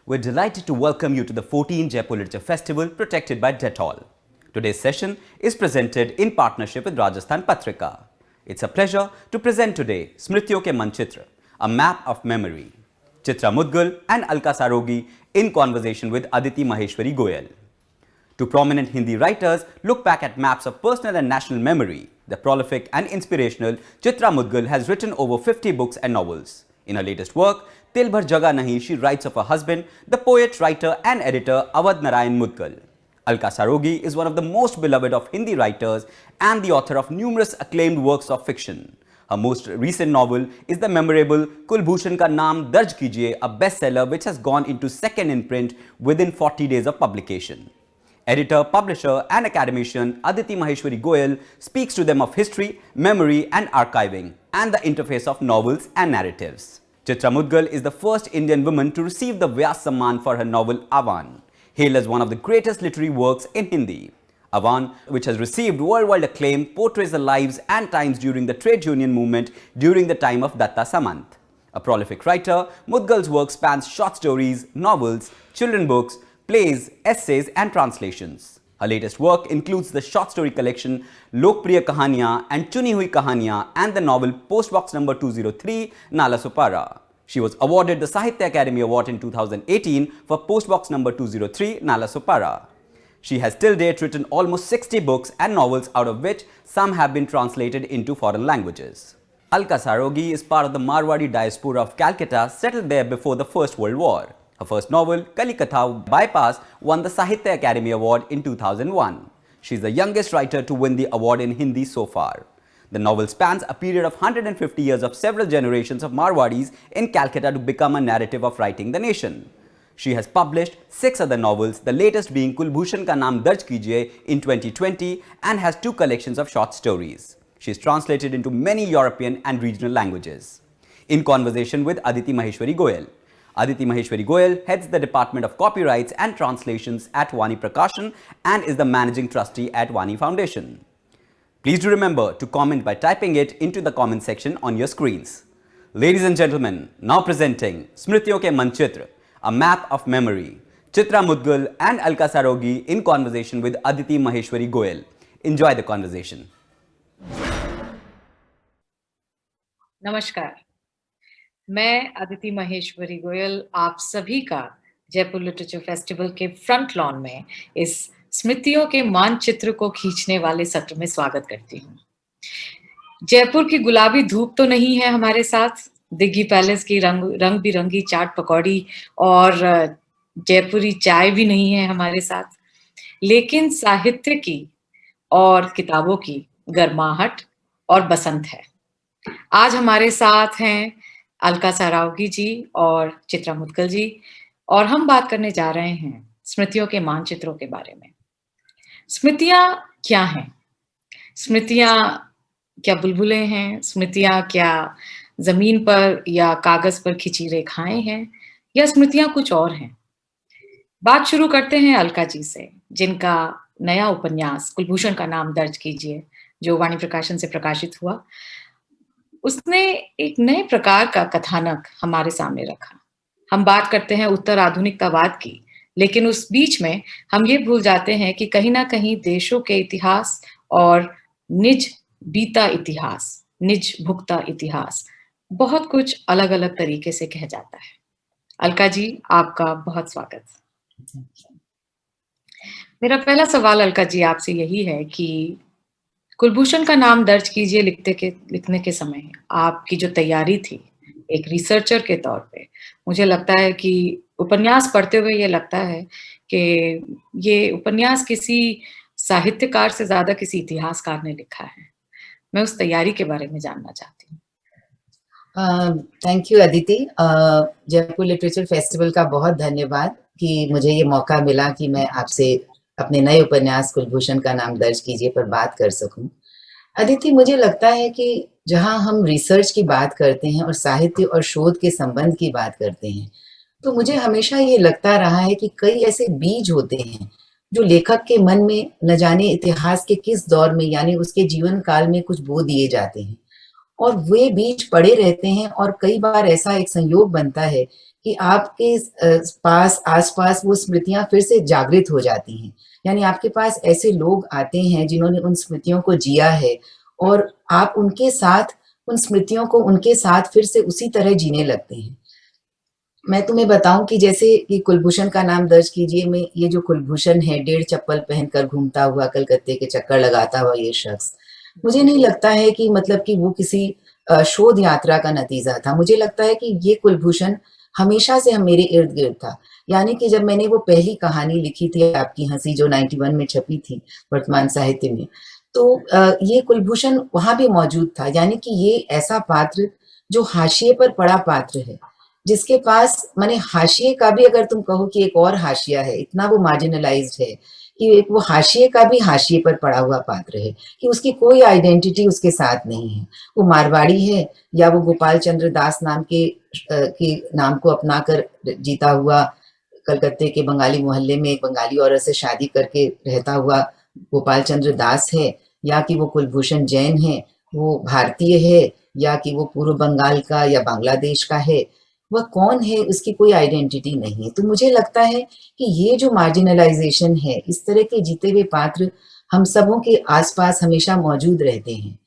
We're delighted to welcome you to the 14th Jaipur Literature Festival protected by Dettol. Today's session is presented in partnership with Rajasthan Patrika. It's a pleasure to present today Smritiyon ke Manchitra, a map of memory. Chitra Mudgal and Alka Sarogi in conversation with Aditi Maheshwari Goyal. Two prominent Hindi writers look back at maps of personal and national memory. The prolific and inspirational Chitra Mudgal has written over 50 books and novels. In her latest work, Til Bhar Jaga Nahi, she writes of her husband, the poet, writer and editor Awadh Narayan Mudgal. Alka Sarogi is one of the most beloved of Hindi writers and the author of numerous acclaimed works of fiction. Her most recent novel is the memorable Kulbhushan Ka Naam Darj Kijiye, a bestseller which has gone into second in print within 40 days of publication. Editor, publisher and academician Aditi Maheshwari Goyal speaks to them of history, memory and archiving and the interface of novels and narratives. Chitra Mudgal is the first Indian woman to receive the Vyas Samman for her novel Awan, hailed as one of the greatest literary works in Hindi. Awan, which has received worldwide acclaim, portrays the lives and times during the trade union movement during the time of Datta Samant. A prolific writer, Mudgal's work spans short stories, novels, children books, plays, essays and translations. Her latest work includes the short story collection Lokpriya Kahaniyan and Chuni Hui Kahaniyan and the novel Postbox number 203 Nala Supara. She was awarded the Sahitya Academy Award in 2018 for Postbox number 203 Nala Supara. She has till date written almost 60 books and novels, out of which some have been translated into foreign languages. Alka Sarogi is part of the Marwadi diaspora of Calcutta, settled there before the First World War. Her first novel, Kalikatha Bypass, won the Sahitya Academy Award in 2001. She is the youngest writer to win the award in Hindi so far. The novel spans a period of 150 years of several generations of Marwadis in Calcutta to become a narrative of writing the nation. She has published 6 other novels, the latest being Kulbhushan Ka Naam Darj Kijiye in 2020 and has 2 collections of short stories. She is translated into many European and regional languages. In conversation with Aditi Maheshwari Goyal. Aditi Maheshwari Goyal heads the Department of Copyrights and Translations at Vani Prakashan and is the Managing Trustee at Vani Foundation. Please do remember to comment by typing it into the comment section on your screens. Ladies and gentlemen, now presenting Smritiyon ke Manchitra, a map of memory. Chitra Mudgal and Alka Sarogi in conversation with Aditi Maheshwari Goyal. Enjoy the conversation. नमस्कार, मैं अदिति महेश्वरी गोयल आप सभी का Jaipur literature festival के front lawn में इस स्मृतियों के मानचित्र को खींचने वाले सत्र में स्वागत करती हूँ। जयपुर की गुलाबी धूप तो नहीं है हमारे साथ, दिग्गी पैलेस की रंग बिरंगी चाट पकौड़ी और जयपुरी चाय भी नहीं है हमारे साथ, लेकिन साहित्य की और किताबों की गर्माहट और बसंत है। आज हमारे साथ हैं अलका सारोगी जी और चित्रा मुदगल जी और हम बात करने जा रहे हैं स्मृतियों के मानचित्रों के बारे में। स्मृतियां क्या हैं? स्मृतियां क्या बुलबुलें हैं? स्मृतियां क्या जमीन पर या कागज पर खिंची रेखाएं हैं या स्मृतियां कुछ और हैं? बात शुरू करते हैं अलका जी से, जिनका नया उपन्यास कुलभूषण का नाम दर्ज कीजिए, जो वाणी प्रकाशन से प्रकाशित हुआ, उसने एक नए प्रकार का कथानक हमारे सामने रखा। हम बात करते हैं उत्तर आधुनिकतावाद की, लेकिन उस बीच में हम ये भूल जाते हैं कि कहीं ना कहीं देशों के इतिहास और निज बीता इतिहास, निज भुगता इतिहास बहुत कुछ अलग अलग तरीके से कह जाता है। अलका जी, आपका बहुत स्वागत। मेरा पहला सवाल अलका जी आपसे यही है कि कुलभूषण का नाम दर्ज कीजिए लिखने के समय आपकी जो तैयारी थी एक रिसर्चर के तौर पे, मुझे लगता है कि उपन्यास पढ़ते हुए ये लगता है कि ये उपन्यास किसी साहित्यकार से ज्यादा किसी इतिहासकार ने लिखा है। मैं उस तैयारी के बारे में जानना चाहती हूँ। Thank you Aditi. Jaipur literature festival का बहुत धन्यवाद कि मुझे ये मौका मिला कि मैं आपसे अपने नए उपन्यास कुलभूषण का नाम दर्ज कीजिए पर बात कर सकूं। अदिति, मुझे लगता है कि जहां हम रिसर्च की बात करते हैं और साहित्य और शोध के संबंध की बात करते हैं, तो मुझे हमेशा ये लगता रहा है कि कई ऐसे बीज होते हैं जो लेखक के मन में न जाने इतिहास के किस दौर में यानी उसके जीवन काल में कुछ बो दिए जाते हैं और वे बीज पड़े रहते हैं और कई बार ऐसा एक संयोग बनता है कि आपके पास आसपास वो स्मृतियां फिर से जागृत हो जाती हैं। यानी आपके पास ऐसे लोग आते हैं जिन्होंने उन स्मृतियों को जिया है और आप उनके साथ उन स्मृतियों को उनके साथ फिर से उसी तरह जीने लगते हैं। मैं तुम्हें बताऊं कि जैसे कि कुलभूषण का नाम दर्ज कीजिए में ये जो कुलभूषण है 1.5 चप्पल पहनकर घूमता हुआ कलकत्ते के चक्कर लगाता हुआ ये शख्स, मुझे नहीं लगता है कि मतलब कि वो किसी शोध यात्रा का नतीजा था। मुझे लगता है कि ये कुलभूषण हमेशा से हम मेरे इर्द गिर्द था। यानी कि जब मैंने वो पहली कहानी लिखी थी आपकी हंसी जो 91 में छपी थी वर्तमान साहित्य में, तो ये कुलभूषण वहां भी मौजूद था। यानी कि ये ऐसा पात्र जो हाशिए पर पड़ा पात्र है, जिसके पास माने हाशिए का भी अगर तुम कहो कि एक और हाशिया है, इतना वो मार्जिनलाइज्ड है कि एक वो हाशिए का भी हाशिए पर पड़ा हुआ पात्र है कि उसकी कोई आइडेंटिटी उसके साथ नहीं है। वो मारवाड़ी है या वो गोपाल चंद्र दास नाम के नाम को अपनाकर जीता हुआ कलकत्ते के बंगाली मोहल्ले में एक बंगाली औरत से शादी करके रहता हुआ गोपाल चंद्र दास है, या कि वो कुलभूषण जैन है, वो भारतीय है, या कि वो पूर्व बंगाल का या बांग्लादेश का है, वह कौन है उसकी कोई आइडेंटिटी नहीं है। तो मुझे लगता है कि ये जो मार्जिनलाइजेशन है, इस तरह के जीते हुए पात्र हम सबों के आसपास हमेशा मौजूद रहते हैं।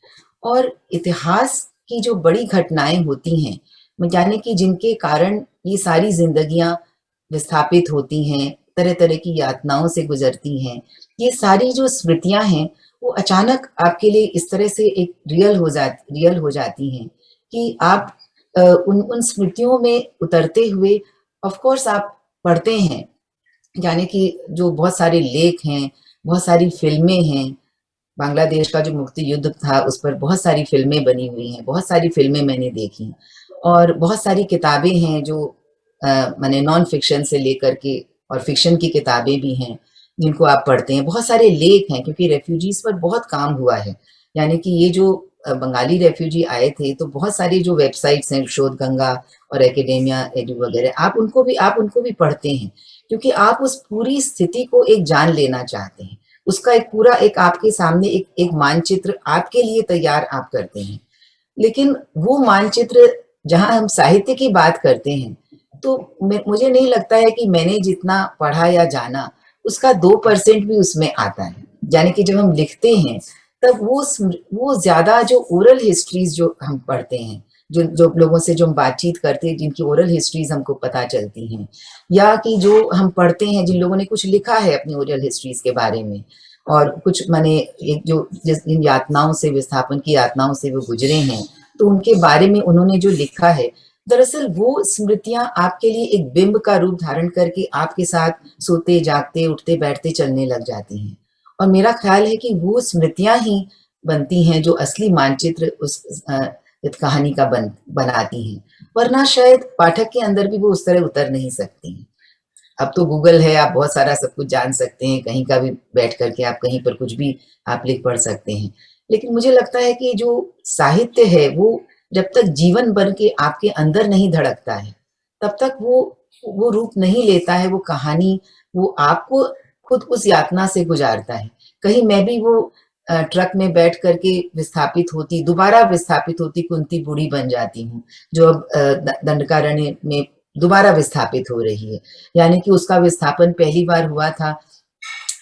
और इतिहास की जो बड़ी घटनाएं होती हैं, यानी कि जिनके कारण ये सारी जिंदगियां विस्थापित होती हैं, तरह तरह की यातनाओं से गुजरती हैं, ये सारी जो स्मृतियां हैं वो अचानक आपके लिए इस तरह से एक रियल हो जाती हैं कि आप उन उन स्मृतियों में उतरते हुए ऑफ कोर्स आप पढ़ते हैं। यानी कि जो बहुत सारे लेख हैं, बहुत सारी फिल्में हैं, बांग्लादेश का जो मुक्ति युद्ध था उस पर बहुत सारी फिल्में बनी हुई हैं, बहुत सारी फिल्में मैंने देखी और बहुत सारी किताबें हैं जो माने नॉन फिक्शन से लेकर के और फिक्शन की किताबें भी हैं जिनको आप पढ़ते हैं। बहुत सारे लेख हैं क्योंकि रेफ्यूजीज पर बहुत काम हुआ है। यानी कि ये जो बंगाली रेफ्यूजी आए थे तो बहुत सारी जो वेबसाइट्स हैं शोध गंगा और एकेडेमिया एडू वगैरह, आप उनको भी पढ़ते हैं क्योंकि आप उस पूरी स्थिति को एक जान लेना चाहते हैं। उसका एक पूरा एक आपके सामने एक मानचित्र आपके लिए तैयार आप करते हैं। लेकिन वो मानचित्र जहां हम साहित्य की बात करते हैं तो मुझे नहीं लगता है कि मैंने जितना पढ़ा या जाना उसका 2% भी उसमें आता है। यानी कि जब हम लिखते हैं तब वो ज्यादा जो ओरल हिस्ट्रीज जो हम पढ़ते हैं, जो जो लोगों से जो हम बातचीत करते हैं जिनकी ओरल हिस्ट्रीज हमको पता चलती हैं, या कि जो हम पढ़ते हैं जिन लोगों ने कुछ लिखा है अपनी ओरल हिस्ट्रीज के बारे में और कुछ माने एक जो जिन यातनाओं से विस्थापन की यातनाओं से वो गुजरे हैं तो उनके बारे में उन्होंने जो लिखा है, दरअसल वो स्मृतियां आपके लिए एक बिंब का रूप धारण करके आपके साथ सोते जागते उठते बैठते चलने लग जाती हैं। और मेरा ख्याल है कि वो स्मृतियां ही बनती हैं जो असली मानचित्र उस कहानी का बनाती हैं, वरना शायद पाठक के अंदर भी वो उस तरह उतर नहीं सकती हैं। अब तो गूगल है, आप बहुत सारा सब कुछ जान सकते हैं, कहीं का भी बैठ करके आप कहीं पर कुछ भी आप लिख पढ़ सकते हैं। लेकिन मुझे लगता है कि जो साहित्य है वो जब तक जीवन बन के आपके अंदर नहीं धड़कता है तब तक वो रूप नहीं लेता है। वो कहानी वो आपको खुद उस यातना से गुजारता है। कहीं मैं भी वो ट्रक में बैठ करके दोबारा विस्थापित होती कुंती बूढ़ी बन जाती हूँ जो अब दंडकारण्य में दोबारा विस्थापित हो रही है। यानी कि उसका विस्थापन पहली बार हुआ था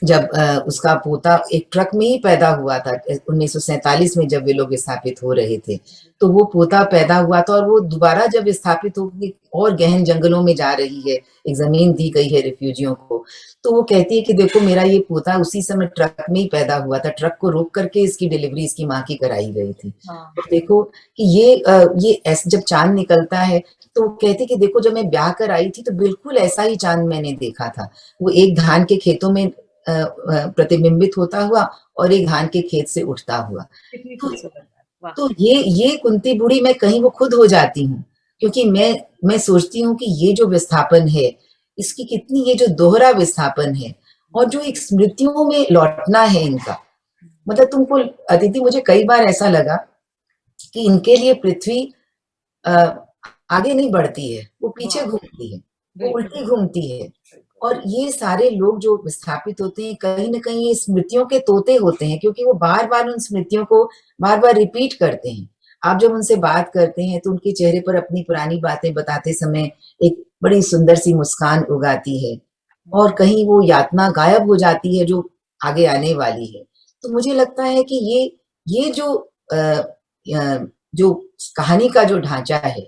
जब उसका पोता एक ट्रक में ही पैदा हुआ था 1947 में, जब वे लोग विस्थापित हो रहे थे तो वो पोता पैदा हुआ था और वो दोबारा जब विस्थापित होकर और गहन जंगलों में जा रही है, एक जमीन दी गई है रिफ्यूजियों को, तो वो कहती है कि देखो मेरा ये पोता उसी समय ट्रक में ही पैदा हुआ था, ट्रक को रोक करके इसकी डिलीवरी इसकी माँ की कराई गई थी। तो देखो कि ये ऐसे जब चांद निकलता है तो कहती कि देखो जब मैं ब्याह कर आई थी तो बिल्कुल ऐसा ही चांद मैंने देखा था। वो एक धान के खेतों में प्रतिबिंबित होता हुआ और एक धान के खेत से उठता हुआ। तो ये कुंती बूढ़ी मैं कहीं वो खुद हो जाती हूँ क्योंकि मैं सोचती हूँ कि ये जो विस्थापन है इसकी कितनी, ये जो दोहरा विस्थापन है और जो एक स्मृतियों में लौटना है इनका, मतलब तुमको अदिति मुझे कई बार ऐसा लगा कि इनके लिए पृथ्वी आगे नहीं बढ़ती है, वो पीछे घूमती है, वो उल्टी घूमती है। और ये सारे लोग जो विस्थापित होते हैं कहीं ना कहीं ये स्मृतियों के तोते होते हैं क्योंकि वो बार बार उन स्मृतियों को बार बार रिपीट करते हैं। आप जब उनसे बात करते हैं तो उनके चेहरे पर अपनी पुरानी बातें बताते समय एक बड़ी सुंदर सी मुस्कान उगाती है, और कहीं वो यातना गायब हो जाती है जो आगे आने वाली है। तो मुझे लगता है कि ये जो जो कहानी का जो ढांचा है,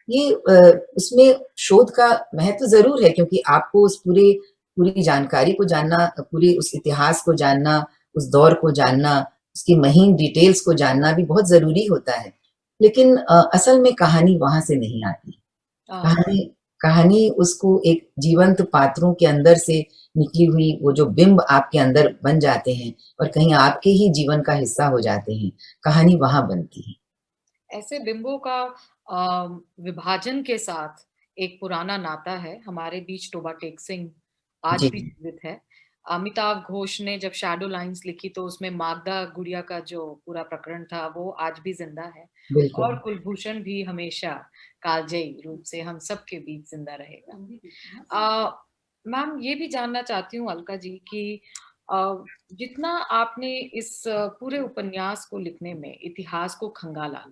ये उसमें शोध का महत्व ज़रूर है, क्योंकि आपको उस पूरी जानकारी को जानना, पूरी उस इतिहास को जानना, उस दौर को जानना, उसकी महीन डिटेल्स को जानना भी बहुत ज़रूरी होता है। लेकिन असल में कहानी वहाँ से नहीं आती। कहानी कहानी उसको एक जीवंत पात्रों के अंदर से निकली हुई वो जो बिंब आपके अंदर बन जाते हैं और कहीं आपके ही जीवन का हिस्सा हो जाते हैं, कहानी वहाँ बनती है। ऐसे बिंबों का विभाजन के साथ एक पुराना नाता है। हमारे बीच टोबा टेक सिंह आज जी, भी जीवित है। अमिताभ घोष ने जब शैडो लाइन्स लिखी तो उसमें मागधा गुड़िया का जो पूरा प्रकरण था वो आज भी जिंदा है। बिल्कुल। और कुलभूषण भी हमेशा कालजयी रूप से हम सबके बीच जिंदा रहेगा। मैम ये भी जानना चाहती हूँ अलका जी कि जितना आपने इस पूरे उपन्यास को लिखने में इतिहास को खंगाला,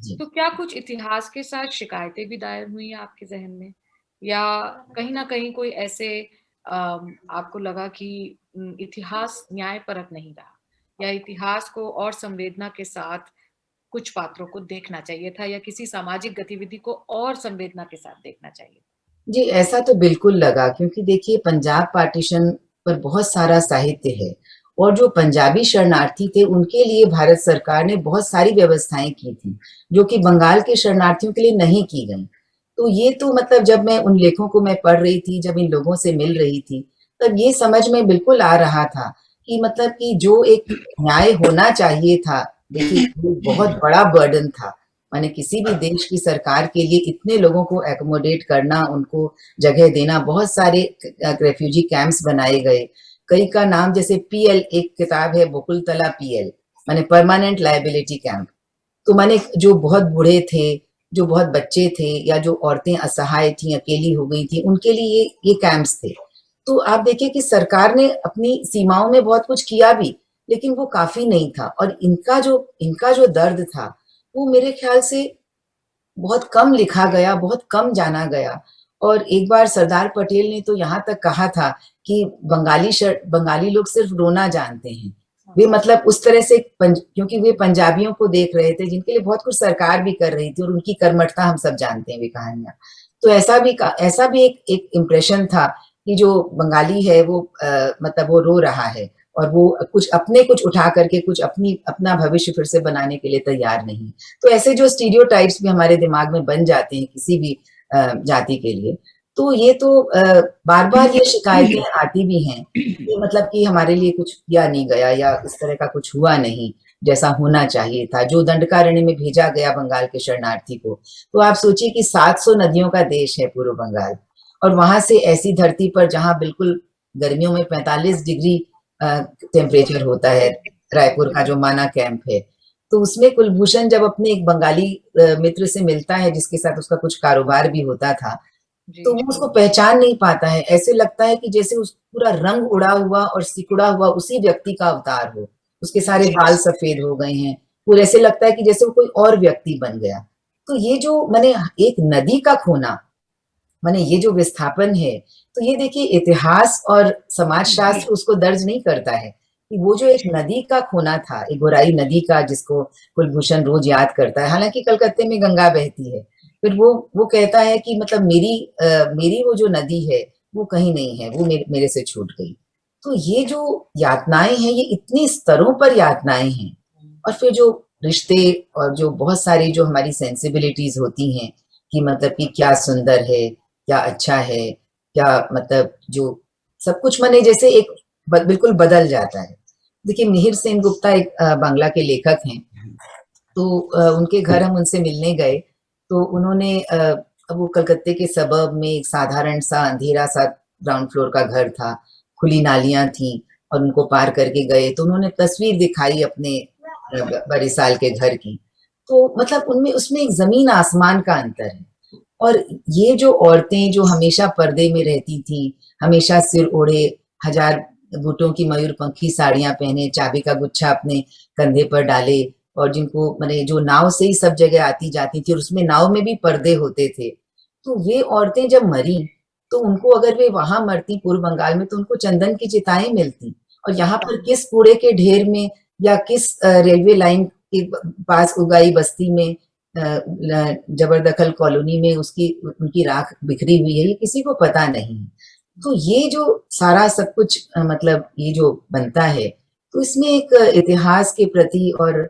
जी। तो क्या कुछ इतिहास के साथ शिकायतें भी दायर हुई हैं आपके ज़हन में? या कहीं न कहीं कोई ऐसे आपको लगा कि इतिहास न्यायपरक नहीं रहा या इतिहास को और संवेदना के साथ कुछ पात्रों को देखना चाहिए था या किसी सामाजिक गतिविधि को और संवेदना के साथ देखना चाहिए? जी, ऐसा तो बिल्कुल लगा, क्योंकि देखिए पंजाब पार्टीशन पर बहुत सारा साहित्य है, और जो पंजाबी शरणार्थी थे उनके लिए भारत सरकार ने बहुत सारी व्यवस्थाएं की थी, जो कि बंगाल के शरणार्थियों के लिए नहीं की गई। तो ये तो मतलब जब मैं उन लेखों को मैं पढ़ रही थी, जब इन लोगों से मिल रही थी, तब ये समझ में बिल्कुल आ रहा था कि मतलब कि जो एक न्याय होना चाहिए था, देखिए वो बहुत बड़ा बर्डन था। माने किसी भी देश की सरकार के लिए इतने लोगों को एकोमोडेट करना, उनको जगह देना, बहुत सारे रेफ्यूजी कैंप्स बनाए गए। कई का नाम जैसे पीएल, एक किताब है बकुलतला पीएल, माने परमानेंट लायबिलिटी कैंप। तो माने जो बहुत बूढ़े थे, जो बहुत बच्चे थे, या जो औरतें असहाय थी, अकेली हो गई थी, उनके लिए ये कैंप्स थे। तो आप देखिए कि सरकार ने अपनी सीमाओं में बहुत कुछ किया भी, लेकिन वो काफी नहीं था, और इनका जो दर्द था, वो मेरे ख्याल से बहुत कम लिखा गया, बहुत कम जाना गया। और एक बार सरदार पटेल ने तो यहाँ तक कहा था कि बंगाली लोग सिर्फ रोना जानते हैं। वे मतलब उस तरह से क्योंकि वे पंजाबियों को देख रहे थे, जिनके लिए बहुत कुछ सरकार भी कर रही थी, और उनकी कर्मठता हम सब जानते हैं, वे कहानियाँ। तो ऐसा भी एक इम्प्रेशन था कि जो बंगाली है वो मतलब वो रो रहा है, और वो कुछ उठा करके कुछ अपना भविष्य फिर से बनाने के लिए तैयार नहीं। तो ऐसे जो स्टीरियोटाइप्स भी हमारे दिमाग में बन जाते हैं किसी भी जाति के लिए, तो ये तो बार-बार ये शिकायतें आती भी हैं कि मतलब कि हमारे लिए कुछ किया नहीं गया, या इस तरह का कुछ हुआ नहीं जैसा होना चाहिए था, जो दंडकारण्य में भेजा गया बंगाल के शरणार्थी को। तो आप सोचिए कि 700 नदियों का देश है पूर्व बंगाल, और वहां से ऐसी धरती पर जहां बिल्कुल गर्मियों में 45 डिग्री टेम्परेचर होता है, रायपुर का जो माना कैंप है, तो उसमें कुलभूषण जब अपने एक बंगाली मित्र से मिलता है, जिसके साथ उसका कुछ कारोबार भी होता था, तो जी। वो उसको पहचान नहीं पाता है। ऐसे लगता है कि जैसे उस पूरा रंग उड़ा हुआ और सिकुड़ा हुआ उसी व्यक्ति का अवतार हो। उसके सारे बाल सफेद हो गए हैं। वो ऐसे लगता है कि जैसे वो कोई और व्यक्ति बन गया। तो ये जो मैंने एक नदी का खोना, माने ये जो विस्थापन है, तो ये देखिए इतिहास और समाजशास्त्र उसको दर्ज नहीं करता है कि वो जो एक नदी का खोना था, एक गोराई नदी का, जिसको कुलभूषण रोज याद करता है। हालांकि कलकत्ते में गंगा बहती है, फिर वो कहता है कि मतलब मेरी वो जो नदी है वो कहीं नहीं है, वो मेरे से छूट गई। तो ये जो यातनाएं हैं, ये इतनी स्तरों पर यातनाएं हैं, और फिर जो रिश्ते और जो बहुत सारी जो हमारी सेंसिबिलिटीज होती हैं कि मतलब कि क्या सुंदर है, क्या अच्छा है, क्या मतलब जो सब कुछ माने जैसे एक बिल्कुल बदल जाता है। देखिए मिहिर सेन गुप्ता एक बांग्ला के लेखक हैं, तो उनके घर हम उनसे मिलने गए, तो उन्होंने अब वो कलकत्ते के सबर्ब में एक साधारण सा अंधेरा सा ग्राउंड फ्लोर का घर था, खुली नालियां थी, और उनको पार करके गए तो उन्होंने तस्वीर दिखाई अपने बड़े साल के घर की। तो मतलब उनमें उसमें एक जमीन आसमान का अंतर है। और ये जो औरतें जो हमेशा पर्दे में रहती थी, हमेशा सिर ओढ़े, हजार बूटों की मयूरपंखी साड़ियां पहने, चाबी का गुच्छा अपने कंधे पर डाले, और जिनको मैंने जो नाव से ही सब जगह आती जाती थी, और उसमें नाव में भी पर्दे होते थे, तो वे औरतें जब मरी तो उनको, अगर वे वहां मरती पूर्व बंगाल में, तो उनको चंदन की चिताएं मिलती, और यहाँ पर किस कूड़े के ढेर में या किस रेलवे लाइन के पास उगाई बस्ती में, जबरदखल कॉलोनी में उसकी उनकी राख बिखरी हुई है, ये किसी को पता नहीं। तो ये जो सारा सब कुछ मतलब ये जो बनता है, तो इसमें एक इतिहास के प्रति और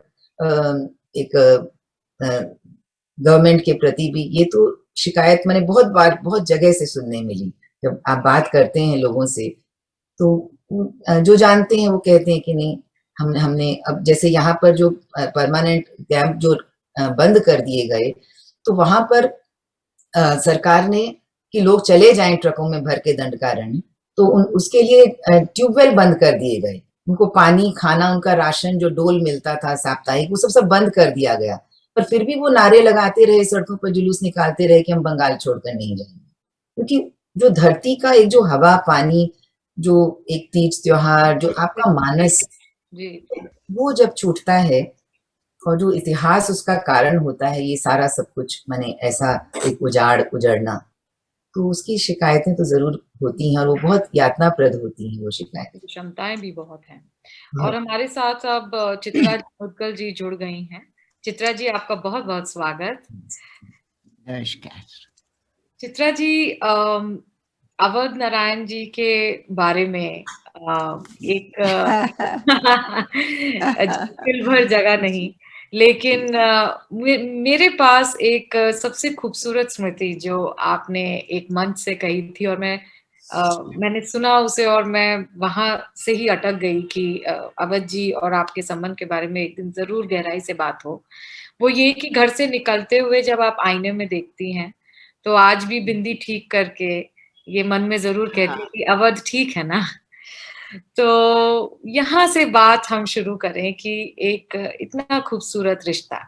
एक गवर्नमेंट के प्रति भी ये तो शिकायत मैंने बहुत बार बहुत जगह से सुनने मिली। जब आप बात करते हैं लोगों से, तो जो जानते हैं वो कहते हैं कि नहीं, हमने अब जैसे यहाँ पर जो परमानेंट कैंप जो बंद कर दिए गए, तो वहां पर सरकार ने कि लोग चले जाएं ट्रकों में भर के दंडकारण्य, तो उसके लिए ट्यूबवेल बंद कर दिए गए। उनको पानी, खाना, उनका राशन जो डोल मिलता था साप्ताहिक, वो सब बंद कर दिया गया। पर फिर भी वो नारे लगाते रहे, सड़कों पर जुलूस निकालते रहे कि हम बंगाल छोड़कर नहीं जाएंगे। क्योंकि जो धरती का एक जो हवा पानी, जो एक तीज त्योहार, जो आपका मानस, वो जब छूटता है, और जो इतिहास उसका कारण होता है, ये सारा सब कुछ माने ऐसा एक उजाड़ना, तो उसकी शिकायतें तो जरूर होती हैं, और वो बहुत यातनाप्रद होती हैं वो शिकायतें। क्षमताएं भी बहुत हैं। और हमारे साथ अब चित्रा मुदगल जी जुड़ गई हैं। चित्रा जी, आपका बहुत बहुत स्वागत। नमस्कार। चित्रा जी, अवध नारायण जी के बारे में एक दिल भर जगह नहीं, लेकिन मेरे पास एक सबसे खूबसूरत स्मृति जो आपने एक मंच से कही थी, और मैंने सुना उसे, और मैं वहां से ही अटक गई कि अवध जी और आपके संबंध के बारे में एक दिन जरूर गहराई से बात हो। वो ये कि घर से निकलते हुए जब आप आईने में देखती हैं, तो आज भी बिंदी ठीक करके ये मन में जरूर कहती है कि अवध ठीक है ना। तो यहाँ से बात हम शुरू करें कि एक इतना खूबसूरत रिश्ता,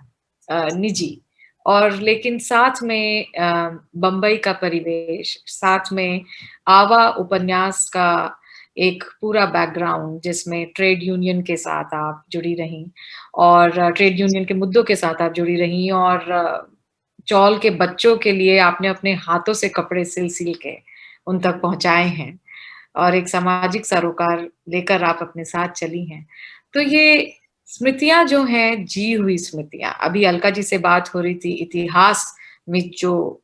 निजी, और लेकिन साथ में बम्बई का परिवेश, साथ में आवा उपन्यास का एक पूरा बैकग्राउंड जिसमें ट्रेड यूनियन के साथ आप जुड़ी रहीं, और ट्रेड यूनियन के मुद्दों के साथ आप जुड़ी रहीं, और चौल के बच्चों के लिए आपने अपने हाथों से कपड़े सिल के उन तक पहुंचाए हैं, और एक सामाजिक सरोकार लेकर आप अपने साथ चली हैं। तो ये स्मृतियां जो हैं, जी हुई स्मृतियां, अभी अलका जी से बात हो रही थी, इतिहास में जो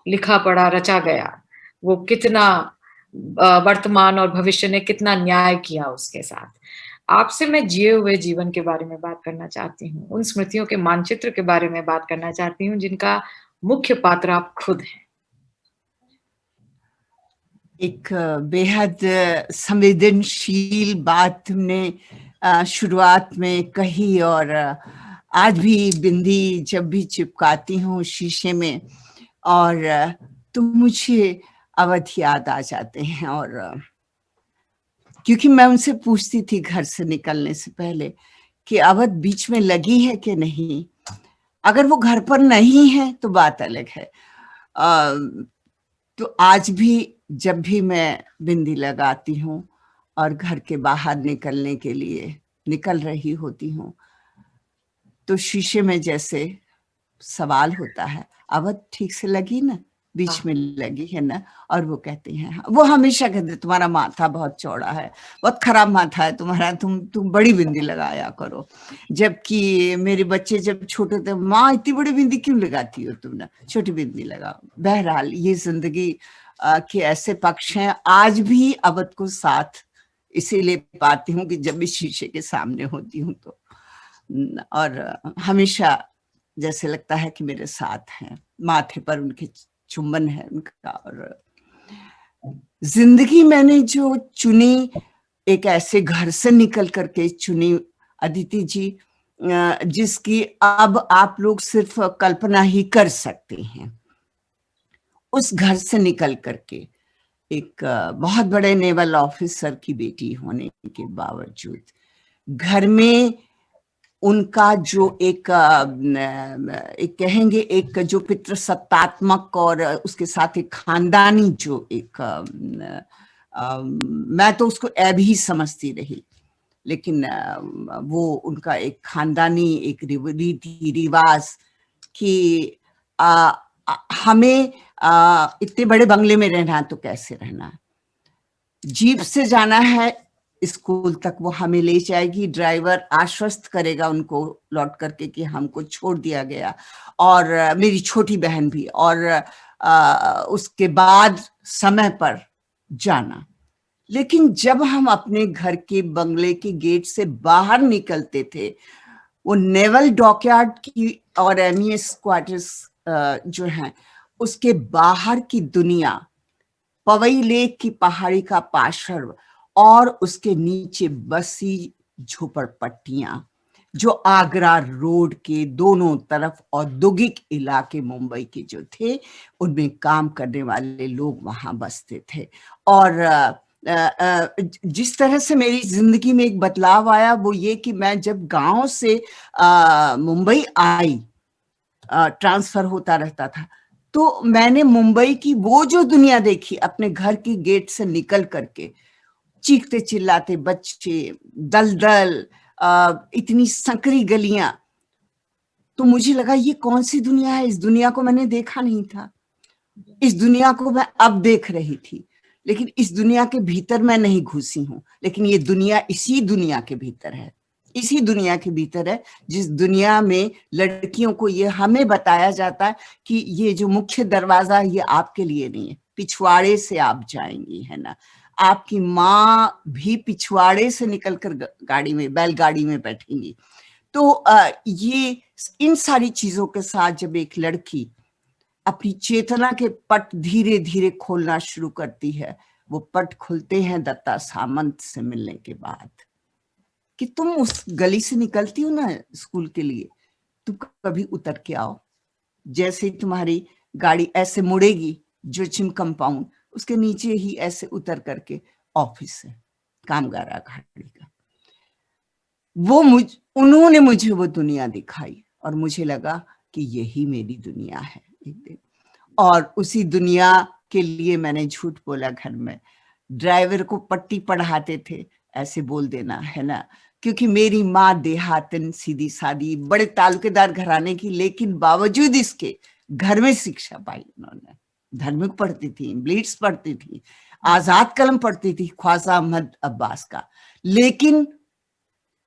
लिखा पढ़ा रचा गया, वो कितना वर्तमान और भविष्य ने कितना न्याय किया उसके साथ। आपसे मैं जिए हुए जीवन के बारे में बात करना चाहती हूँ, उन स्मृतियों के मानचित्र के बारे में बात करना चाहती हूँ जिनका मुख्य पात्र आप खुद हैं। एक बेहद संवेदनशील बात तुमने शुरुआत में कही, और आज भी बिंदी जब भी चिपकाती हूँ शीशे में, और तो मुझे अवध याद आ जाते हैं। और क्योंकि मैं उनसे पूछती थी घर से निकलने से पहले कि अवध बीच में लगी है कि नहीं। अगर वो घर पर नहीं है तो बात अलग है। तो आज भी जब भी मैं बिंदी लगाती हूँ और घर के बाहर निकलने के लिए निकल रही होती हूँ, तो शीशे में जैसे सवाल होता है, अवध ठीक से लगी ना, बीच में लगी है ना। और वो कहती हैं, वो हमेशा कहते तुम्हारा माथा बहुत चौड़ा है, बहुत खराब माथा है तुम्हारा, तुम बड़ी बिंदी लगाया करो। जबकि मेरे बच्चे जब छोटे थे, माँ इतनी बड़ी बिंदी क्यों लगाती हो तुम, ना छोटी बिंदी लगाओ। बहरहाल ये जिंदगी के ऐसे पक्ष हैं। आज भी अवध को साथ इसीलिए पाती हूँ कि जब भी शीशे के सामने होती हूँ तो, और हमेशा जैसे लगता है कि मेरे साथ हैं, माथे पर उनके चुंबन है उनका। और जिंदगी मैंने जो चुनी, एक ऐसे घर से निकल करके चुनी अदिति जी, जिसकी अब आप लोग सिर्फ कल्पना ही कर सकते हैं। उस घर से निकल करके एक बहुत बड़े नेवल ऑफिसर की बेटी होने के बावजूद घर में उनका जो एक कहेंगे एक जो पितृसत्तात्मक और उसके साथ एक खानदानी जो एक मैं तो उसको ऐब ही समझती रही, लेकिन वो उनका एक खानदानी एक रीति रिवाज कि हमें इतने बड़े बंगले में रहना है तो कैसे रहना है, जीप से जाना है स्कूल तक, वो हमें ले जाएगी, ड्राइवर आश्वस्त करेगा उनको लौट करके कि हमको छोड़ दिया गया, और मेरी छोटी बहन भी, और उसके बाद समय पर जाना। लेकिन जब हम अपने घर के बंगले के गेट से बाहर निकलते थे, वो नेवल डॉकयार्ड की और एमईएस क्वार्टर्स जो हैं उसके बाहर की दुनिया, पवई लेक की पहाड़ी का पार्श्व और उसके नीचे बसी झोपड़पट्टियां, जो आगरा रोड के दोनों तरफ औद्योगिक इलाके मुंबई के जो थे, उनमें काम करने वाले लोग वहां बसते थे। और जिस तरह से मेरी जिंदगी में एक बदलाव आया वो ये कि मैं जब गांव से मुंबई आई, ट्रांसफर होता रहता था, तो मैंने मुंबई की वो जो दुनिया देखी अपने घर की गेट से निकल करके, चीखते चिल्लाते बच्चे, दलदल, इतनी संकरी गलियां, तो मुझे लगा ये कौन सी दुनिया है, इस दुनिया को मैंने देखा नहीं था, इस दुनिया को मैं अब देख रही थी, लेकिन इस दुनिया के भीतर मैं नहीं घुसी हूं, लेकिन ये दुनिया इसी दुनिया के भीतर है, इसी दुनिया के भीतर है, जिस दुनिया में लड़कियों को ये हमें बताया जाता है कि ये जो मुख्य दरवाजा है ये आपके लिए नहीं है, पिछवाड़े से आप जाएंगी, है ना, आपकी माँ भी पिछवाड़े से निकलकर गाड़ी में, बैलगाड़ी में बैठेंगी। तो ये इन सारी चीजों के साथ जब एक लड़की अपनी चेतना के पट धीरे धीरे खोलना शुरू करती है, वो पट खुलते हैं दत्ता सामंत से मिलने के बाद, कि तुम उस गली से निकलती हो ना स्कूल के लिए, तुम कभी उतर के आओ, जैसे ही तुम्हारी गाड़ी ऐसे मुड़ेगी जोचिम कंपाउंड, उसके नीचे ही ऐसे उतर करके ऑफिस है कामगारा घाटी का। वो उन्होंने मुझे वो दुनिया दिखाई और मुझे लगा कि यही मेरी दुनिया है एक दिन। और उसी दुनिया के लिए मैंने झूठ बोला घर में, ड्राइवर को पट्टी पढ़ाते थे ऐसे बोल देना, है ना, क्योंकि मेरी माँ देहातन, सीधी सादी, बड़े तालुकेदार घराने की, लेकिन बावजूद इसके घर में शिक्षा पाई उन्होंने। धार्मिक पढ़ती थी, ब्लीड्स पढ़ती थी, आजाद कलम पढ़ती थी ख्वाजा अहमद अब्बास का, लेकिन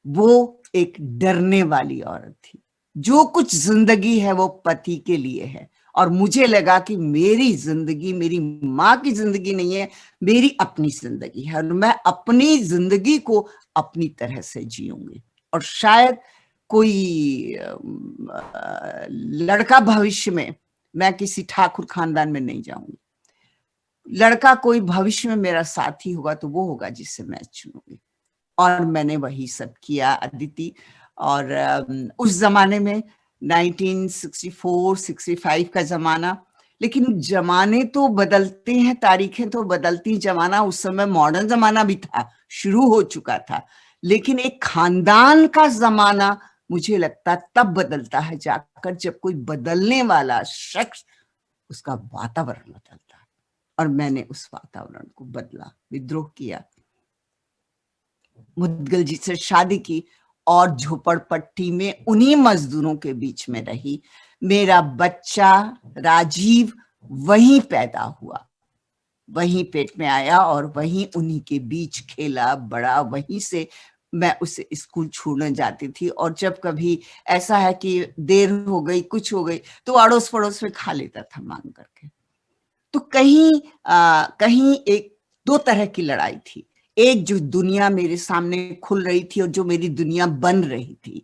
वो एक डरने वाली औरत थी। जो कुछ जिंदगी है वो पति के लिए है, और मुझे लगा कि मेरी जिंदगी मेरी माँ की जिंदगी नहीं है, मेरी अपनी जिंदगी है, और मैं अपनी जिंदगी को अपनी तरह से जीऊंगी। और शायद कोई लड़का भविष्य में, मैं किसी ठाकुर खानदान में नहीं जाऊंगी, लड़का कोई भविष्य में मेरा साथी होगा तो वो होगा जिससे मैं चुनूंगी। और मैंने वही सब किया अदिति। और उस जमाने में 1964-65 का जमाना, लेकिन जमाने तो बदलते हैं, तारीखें तो बदलती, जमाना उस समय मॉडर्न जमाना भी था, शुरू हो चुका था, लेकिन एक खानदान का जमाना मुझे लगता तब बदलता है जाकर जब कोई बदलने वाला शख्स, उसका वातावरण बदलता है। और मैंने उस वातावरण को बदला, विद्रोह किया, मुदगल जी से शादी की और झोपड़पट्टी में उन्हीं मजदूरों के बीच में रही। मेरा बच्चा राजीव वहीं पैदा हुआ, वहीं पेट में आया और वहीं उन्हीं के बीच खेला बड़ा, वहीं से मैं उसे स्कूल छोड़ने जाती थी। और जब कभी ऐसा है कि देर हो गई, कुछ हो गई, तो अड़ोस पड़ोस में खा लेता था मांग करके। तो कहीं एक दो तरह की लड़ाई थी, एक जो दुनिया मेरे सामने खुल रही थी और जो मेरी दुनिया बन रही थी,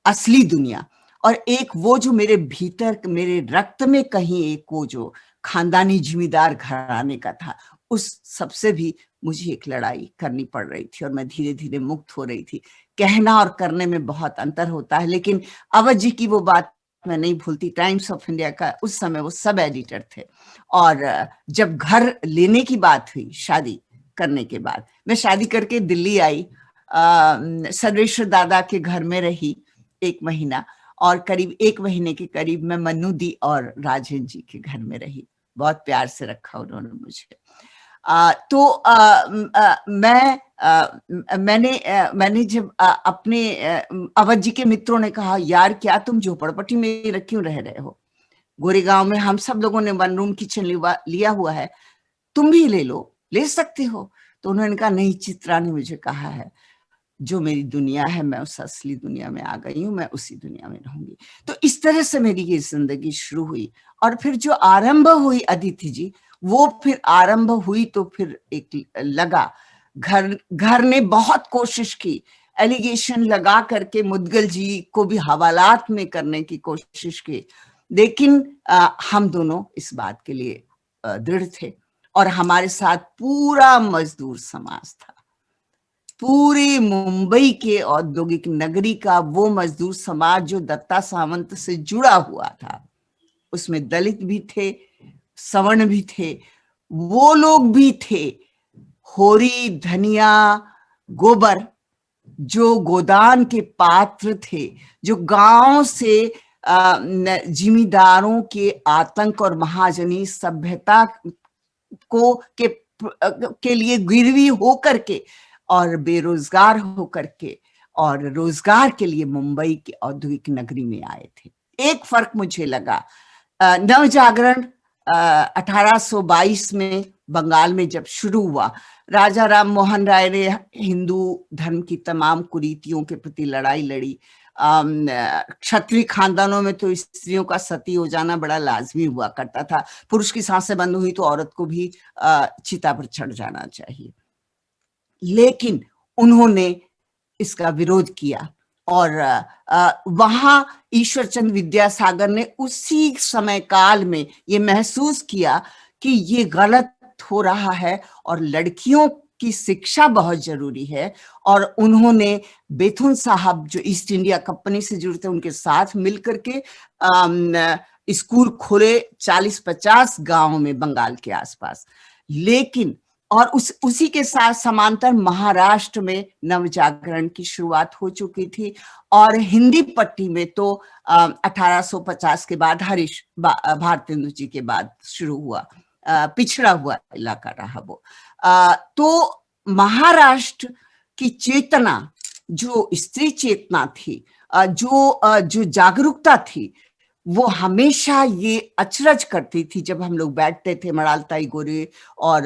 असली दुनिया, और एक वो जो मेरे भीतर, मेरे रक्त में कहीं एक वो जो खानदानी जिम्मेदार घराने का था, उस सबसे भी मुझे एक लड़ाई करनी पड़ रही थी और मैं धीरे धीरे मुक्त हो रही थी। कहना और करने में बहुत अंतर होता है, लेकिन अवध जी की वो बात मैं नहीं भूलती। टाइम्स ऑफ इंडिया का उस समय वो सब एडिटर थे, और जब घर लेने की बात हुई शादी करने के बाद, मैं शादी करके दिल्ली आई, सर्वेश्वर दादा के घर में रही 1 महीना, और करीब 1 महीने के करीब मैं मन्नू दी और राजेंद्र जी के घर में रही। बहुत प्यार से रखा उन्होंने मुझे। मैंने जब अपने अवध जी के मित्रों ने कहा, यार क्या तुम झोपड़पट्टी में क्यों रह रहे हो, गोरेगांव में हम सब लोगों ने 1 रूम किचन लिया हुआ है, तुम भी ले लो, ले सकते हो। तो उन्होंने कहा नहीं, चित्रा ने मुझे कहा है जो मेरी दुनिया है, मैं उस असली दुनिया में आ गई हूँ, मैं उसी दुनिया में रहूंगी। तो इस तरह से मेरी ये जिंदगी शुरू हुई। और फिर जो आरंभ हुई अदिति जी, वो फिर आरंभ हुई तो फिर एक लगा, घर ने बहुत कोशिश की, एलिगेशन लगा करके मुदगल जी को भी हवालात में करने की कोशिश की, लेकिन हम दोनों इस बात के लिए दृढ़ थे। और हमारे साथ पूरा मजदूर समाज था, पूरे मुंबई के औद्योगिक नगरी का वो मजदूर समाज जो दत्ता सामंत से जुड़ा हुआ था। उसमें दलित भी थे, सवर्ण भी थे, वो लोग भी थे। होरी, धनिया, गोबर, जो गोदान के पात्र थे, जो गांव से जिमीदारों के आतंक और महाजनी सभ्यता को के लिए गिरवी होकर के और बेरोजगार होकर के और रोजगार के लिए मुंबई की औद्योगिक नगरी में आए थे। एक फर्क मुझे लगा, नव जागरण 1822 में बंगाल में जब शुरू हुआ, राजा राम मोहन राय ने हिंदू धर्म की तमाम कुरीतियों के प्रति लड़ाई लड़ी। क्षत्रिय खानदानों में तो स्त्रियों का सती हो जाना बड़ा लाजमी हुआ करता था, पुरुष की सांसें बंद हुई तो औरत को भी चिता पर चढ़ जाना चाहिए। लेकिन उन्होंने इसका विरोध किया और वहां ईश्वर चंद्र विद्यासागर ने उसी समय काल में ये महसूस किया कि ये गलत हो रहा है और लड़कियों की शिक्षा बहुत जरूरी है। और उन्होंने बेथुन साहब जो ईस्ट इंडिया कंपनी से जुड़े थे, उनके साथ मिलकर के स्कूल खोले 40-50 गांव में बंगाल के आसपास। लेकिन और उसी के साथ समांतर महाराष्ट्र में नवजागरण की शुरुआत हो चुकी थी। और हिंदी पट्टी में तो 1850 के बाद हरीश भारतेंदु जी के बाद शुरू हुआ, पिछड़ा हुआ इलाका रहा वो। तो महाराष्ट्र की चेतना, जो स्त्री चेतना थी, जो जागरूकता थी, वो हमेशा ये अचरज करती थी। जब हम लोग बैठते थे, मड़ालताई गोरे और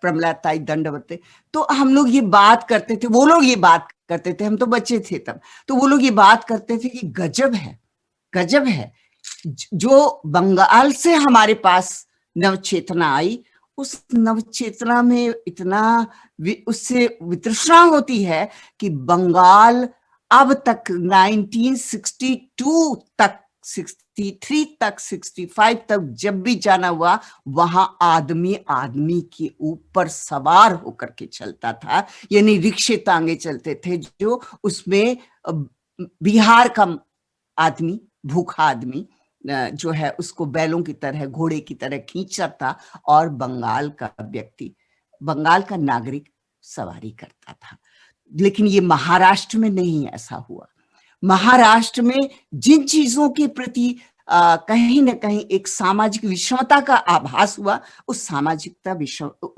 प्रमलाताई दंडवते, तो हम लोग ये बात करते थे, वो लोग ये बात करते थे, हम तो बच्चे थे तब, तो वो लोग ये बात करते थे कि गजब है, गजब है, जो बंगाल से हमारे पास नवचेतना आई, उस नवचेतना में इतना उससे वितृष्णा होती है कि बंगाल अब तक 1962 तक, 63 तक, 65 तक जब भी जाना हुआ, वहां आदमी आदमी के ऊपर सवार होकर के चलता था। यानी रिक्शे तांगे चलते थे, जो उसमें बिहार का आदमी, भूखा आदमी जो है, उसको बैलों की तरह, घोड़े की तरह खींचता था, और बंगाल का व्यक्ति, बंगाल का नागरिक सवारी करता था। लेकिन ये महाराष्ट्र में नहीं ऐसा हुआ। महाराष्ट्र में जिन चीजों के प्रति कहीं ना कहीं एक सामाजिक विषमता का आभास हुआ, उस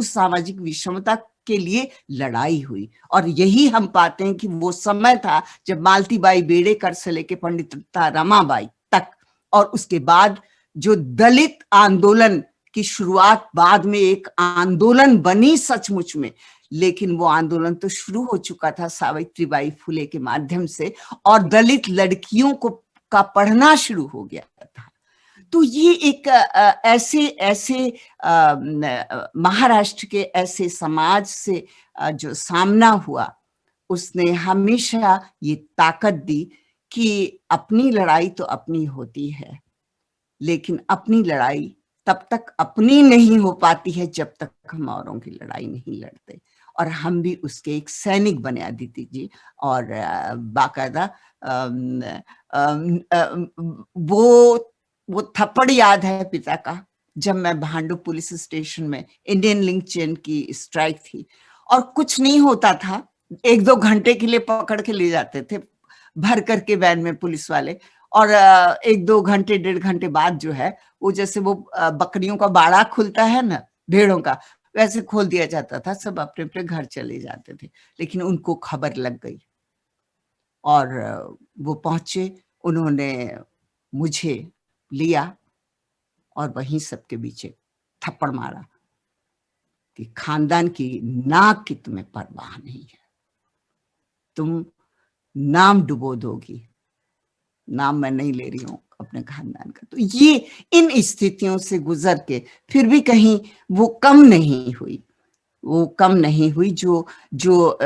सामाजिक विषमता के लिए लड़ाई हुई। और यही हम पाते हैं कि वो समय था जब मालती बाई बेड़ेकर से लेके पंडित रमाबाई तक, और उसके बाद जो दलित आंदोलन की शुरुआत बाद में एक आंदोलन बनी सचमुच में, लेकिन वो आंदोलन तो शुरू हो चुका था सावित्रीबाई फुले के माध्यम से, और दलित लड़कियों का पढ़ना शुरू हो गया था। तो ये एक ऐसे महाराष्ट्र के ऐसे समाज से जो सामना हुआ, उसने हमेशा ये ताकत दी कि अपनी लड़ाई तो अपनी होती है, लेकिन अपनी लड़ाई तब तक अपनी नहीं हो पाती है जब तक हम औरों की लड़ाई नहीं लड़ते। और हम भी उसके एक सैनिक बने अदिति जी, और बाकायदा वो थप्पड़ याद है पिता का, जब मैं भांडू पुलिस स्टेशन में इंडियन लिंक चेन की स्ट्राइक थी, और कुछ नहीं होता था, 1-2 घंटे के लिए पकड़ के ले जाते थे भर करके वैन में पुलिस वाले, और 1-2 घंटे 1.5 घंटे बाद जो है, वो जैसे वो बकरियों का बाड़ा खुलता है ना, भेड़ों का, वैसे खोल दिया जाता था, सब अपने अपने घर चले जाते थे। लेकिन उनको खबर लग गई और वो पहुंचे, उन्होंने मुझे लिया और वहीं सबके बीच एक थप्पड़ मारा कि खानदान की नाक की तुम्हें परवाह नहीं है, तुम नाम डुबो दोगी। नाम मैं नहीं ले रही हूं अपने खानदान का। तो ये इन स्थितियों से गुजर के फिर भी कहीं वो कम नहीं हुई, वो कम नहीं हुई जो जो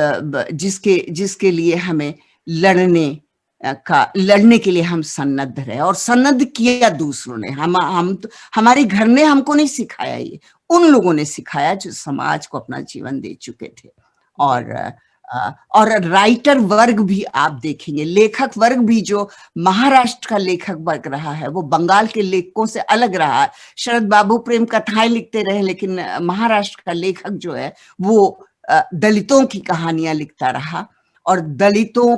जिसके लिए हमें लड़ने के लिए हम सन्नद्ध रहे, और सन्नद्ध किया दूसरों ने। हम तो, हमारे घर ने हमको नहीं सिखाया, ये उन लोगों ने सिखाया जो समाज को अपना जीवन दे चुके थे। और राइटर वर्ग भी आप देखेंगे, लेखक वर्ग भी जो महाराष्ट्र का लेखक वर्ग रहा है वो बंगाल के लेखकों से अलग रहा है। शरद बाबू प्रेम कथाएं लिखते रहे, लेकिन महाराष्ट्र का लेखक जो है वो दलितों की कहानियां लिखता रहा, और दलितों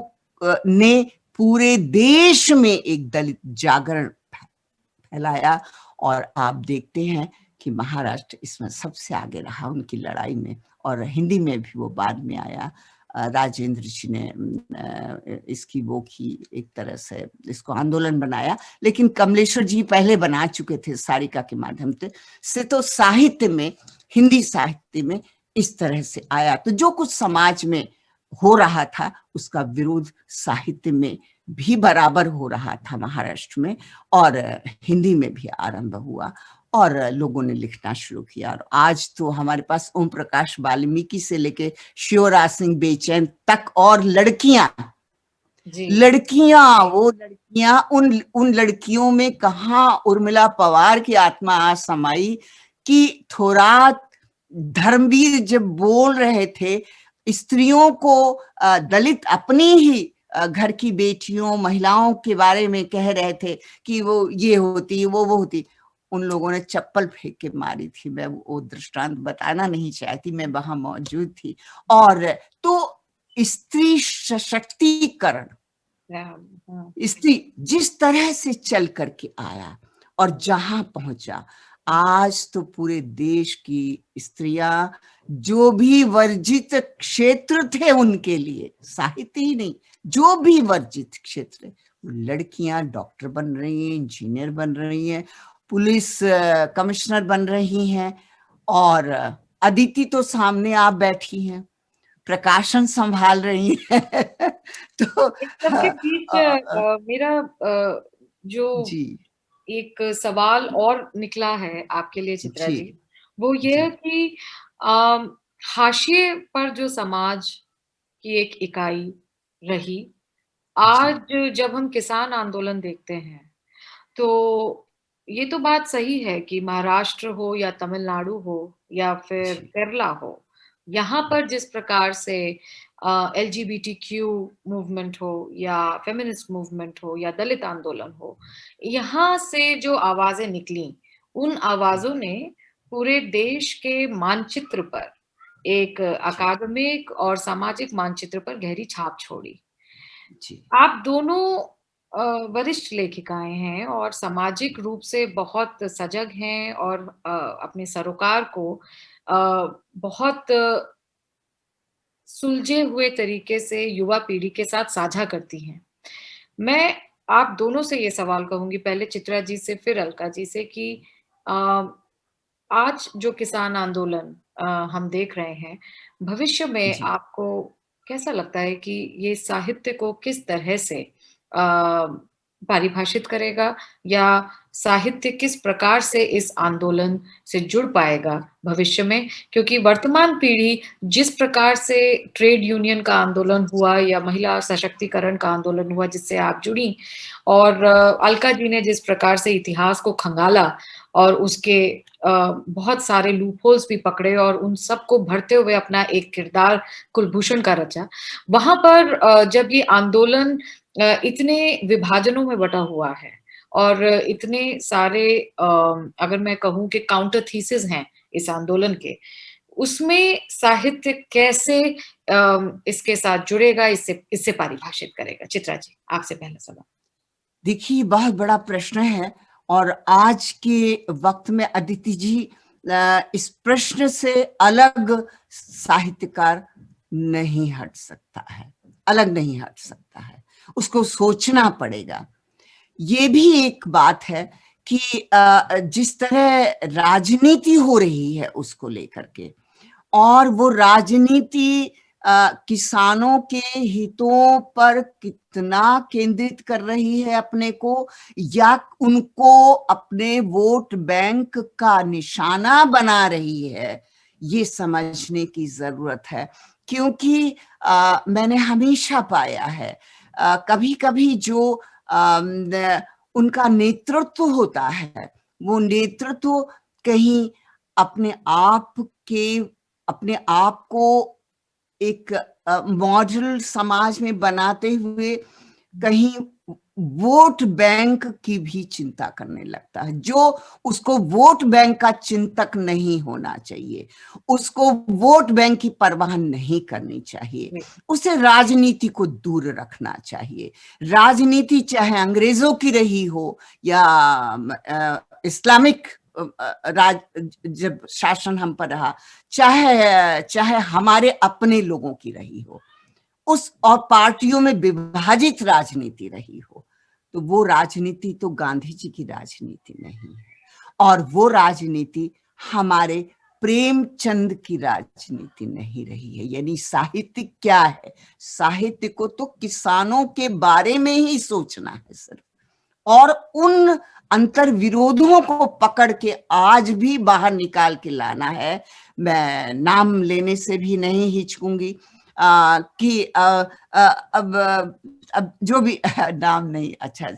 ने पूरे देश में एक दलित जागरण फैलाया। और आप देखते हैं कि महाराष्ट्र इसमें सबसे आगे रहा उनकी लड़ाई में, और हिंदी में भी वो बाद में आया। राजेंद्र जी ने इसकी वो की, एक तरह से इसको आंदोलन बनाया, लेकिन कमलेश्वर जी पहले बना चुके थे सारिका के माध्यम से। तो साहित्य में, हिंदी साहित्य में इस तरह से आया। तो जो कुछ समाज में हो रहा था उसका विरोध साहित्य में भी बराबर हो रहा था महाराष्ट्र में, और हिंदी में भी आरंभ हुआ, और लोगों ने लिखना शुरू किया। और आज तो हमारे पास ओम प्रकाश वाल्मीकि से लेके शिवराज सिंह बेचैन तक, और लड़कियां, वो लड़कियां, उन लड़कियों में कहाँ उर्मिला पवार की आत्मा आ समाई कि थोरात धर्मवीर जब बोल रहे थे स्त्रियों को, दलित अपनी ही घर की बेटियों, महिलाओं के बारे में कह रहे थे कि वो ये होती, वो होती, उन लोगों ने चप्पल फेंक के मारी थी। मैं वो दृष्टांत बताना नहीं चाहती, मैं वहां मौजूद थी। और तो स्त्री सशक्तिकरण, स्त्री जिस तरह से चल करके आया और जहां पहुंचा, आज तो पूरे देश की स्त्रियां जो भी वर्जित क्षेत्र थे उनके लिए, साहित्य ही नहीं, जो भी वर्जित क्षेत्र, लड़कियां डॉक्टर बन रही हैं, इंजीनियर बन रही हैं, पुलिस कमिश्नर बन रही हैं, और अदिति तो सामने आप बैठी हैं, प्रकाशन संभाल रही है। तो सबके बीच मेरा जो जी, एक सवाल और निकला है आपके लिए चित्रा जी, वो ये है कि हाशिए पर जो समाज की एक इकाई रही, आज जब हम किसान आंदोलन देखते हैं, तो ये तो बात सही है कि महाराष्ट्र हो या तमिलनाडु हो या फिर केरला हो, यहाँ पर जिस प्रकार से एलजीबीटीक्यू मूवमेंट हो या फेमिनिस्ट मूवमेंट हो या दलित आंदोलन हो, यहाँ से जो आवाजें निकली, उन आवाजों ने पूरे देश के मानचित्र पर, एक अकादमिक और सामाजिक मानचित्र पर गहरी छाप छोड़ी। आप दोनों वरिष्ठ लेखिकाएं हैं और सामाजिक रूप से बहुत सजग हैं, और अपने सरोकार को बहुत सुलझे हुए तरीके से युवा पीढ़ी के साथ साझा करती हैं। मैं आप दोनों से ये सवाल कहूंगी, पहले चित्रा जी से फिर अलका जी से, कि आज जो किसान आंदोलन हम देख रहे हैं, भविष्य में आपको कैसा लगता है कि ये साहित्य को किस तरह से परिभाषित करेगा, या साहित्य किस प्रकार से इस आंदोलन से जुड़ पाएगा भविष्य में? क्योंकि वर्तमान पीढ़ी जिस प्रकार से ट्रेड यूनियन का आंदोलन हुआ या महिला सशक्तिकरण का आंदोलन हुआ जिससे आप जुड़ी, और अलका जी ने जिस प्रकार से इतिहास को खंगाला और उसके बहुत सारे लूपहोल्स भी पकड़े और उन सबको भरते हुए अपना एक किरदार कुलभूषण का रचा, वहां पर जब ये आंदोलन इतने विभाजनों में बटा हुआ है और इतने सारे अगर मैं कहूँ कि काउंटर थीसिस हैं इस आंदोलन के, उसमें साहित्य कैसे इसके साथ जुड़ेगा, इससे परिभाषित करेगा? चित्रा जी, आपसे पहला सवाल। देखिए, बहुत बड़ा प्रश्न है, और आज के वक्त में अदिति जी इस प्रश्न से अलग साहित्यकार नहीं हट सकता है, अलग नहीं हट सकता है, उसको सोचना पड़ेगा। ये भी एक बात है कि जिस तरह राजनीति हो रही है उसको लेकर के, और वो राजनीति किसानों के हितों पर कितना केंद्रित कर रही है अपने को, या उनको अपने वोट बैंक का निशाना बना रही है, ये समझने की जरूरत है। क्योंकि मैंने हमेशा पाया है कभी कभी जो उनका नेतृत्व होता है, वो नेतृत्व कहीं अपने आप को एक मॉडल समाज में बनाते हुए कहीं वोट बैंक की भी चिंता करने लगता है, जो उसको वोट बैंक का चिंतक नहीं होना चाहिए, उसको वोट बैंक की परवाह नहीं करनी चाहिए, उसे राजनीति को दूर रखना चाहिए। राजनीति चाहे अंग्रेजों की रही हो या इस्लामिक राज जब शासन हम पर रहा, चाहे हमारे अपने लोगों की रही हो, उस और पार्टियों में विभाजित राजनीति रही हो, तो वो राजनीति तो गांधी जी की राजनीति नहीं है, और वो राजनीति हमारे प्रेमचंद की राजनीति नहीं रही है। यानी साहित्य क्या है? साहित्य को तो किसानों के बारे में ही सोचना है सिर्फ, और उन अंतर विरोधों को पकड़ के आज भी बाहर निकाल के लाना है। मैं नाम लेने से भी नहीं हिचकूंगी कि अब जो भी नाम नहीं, अच्छा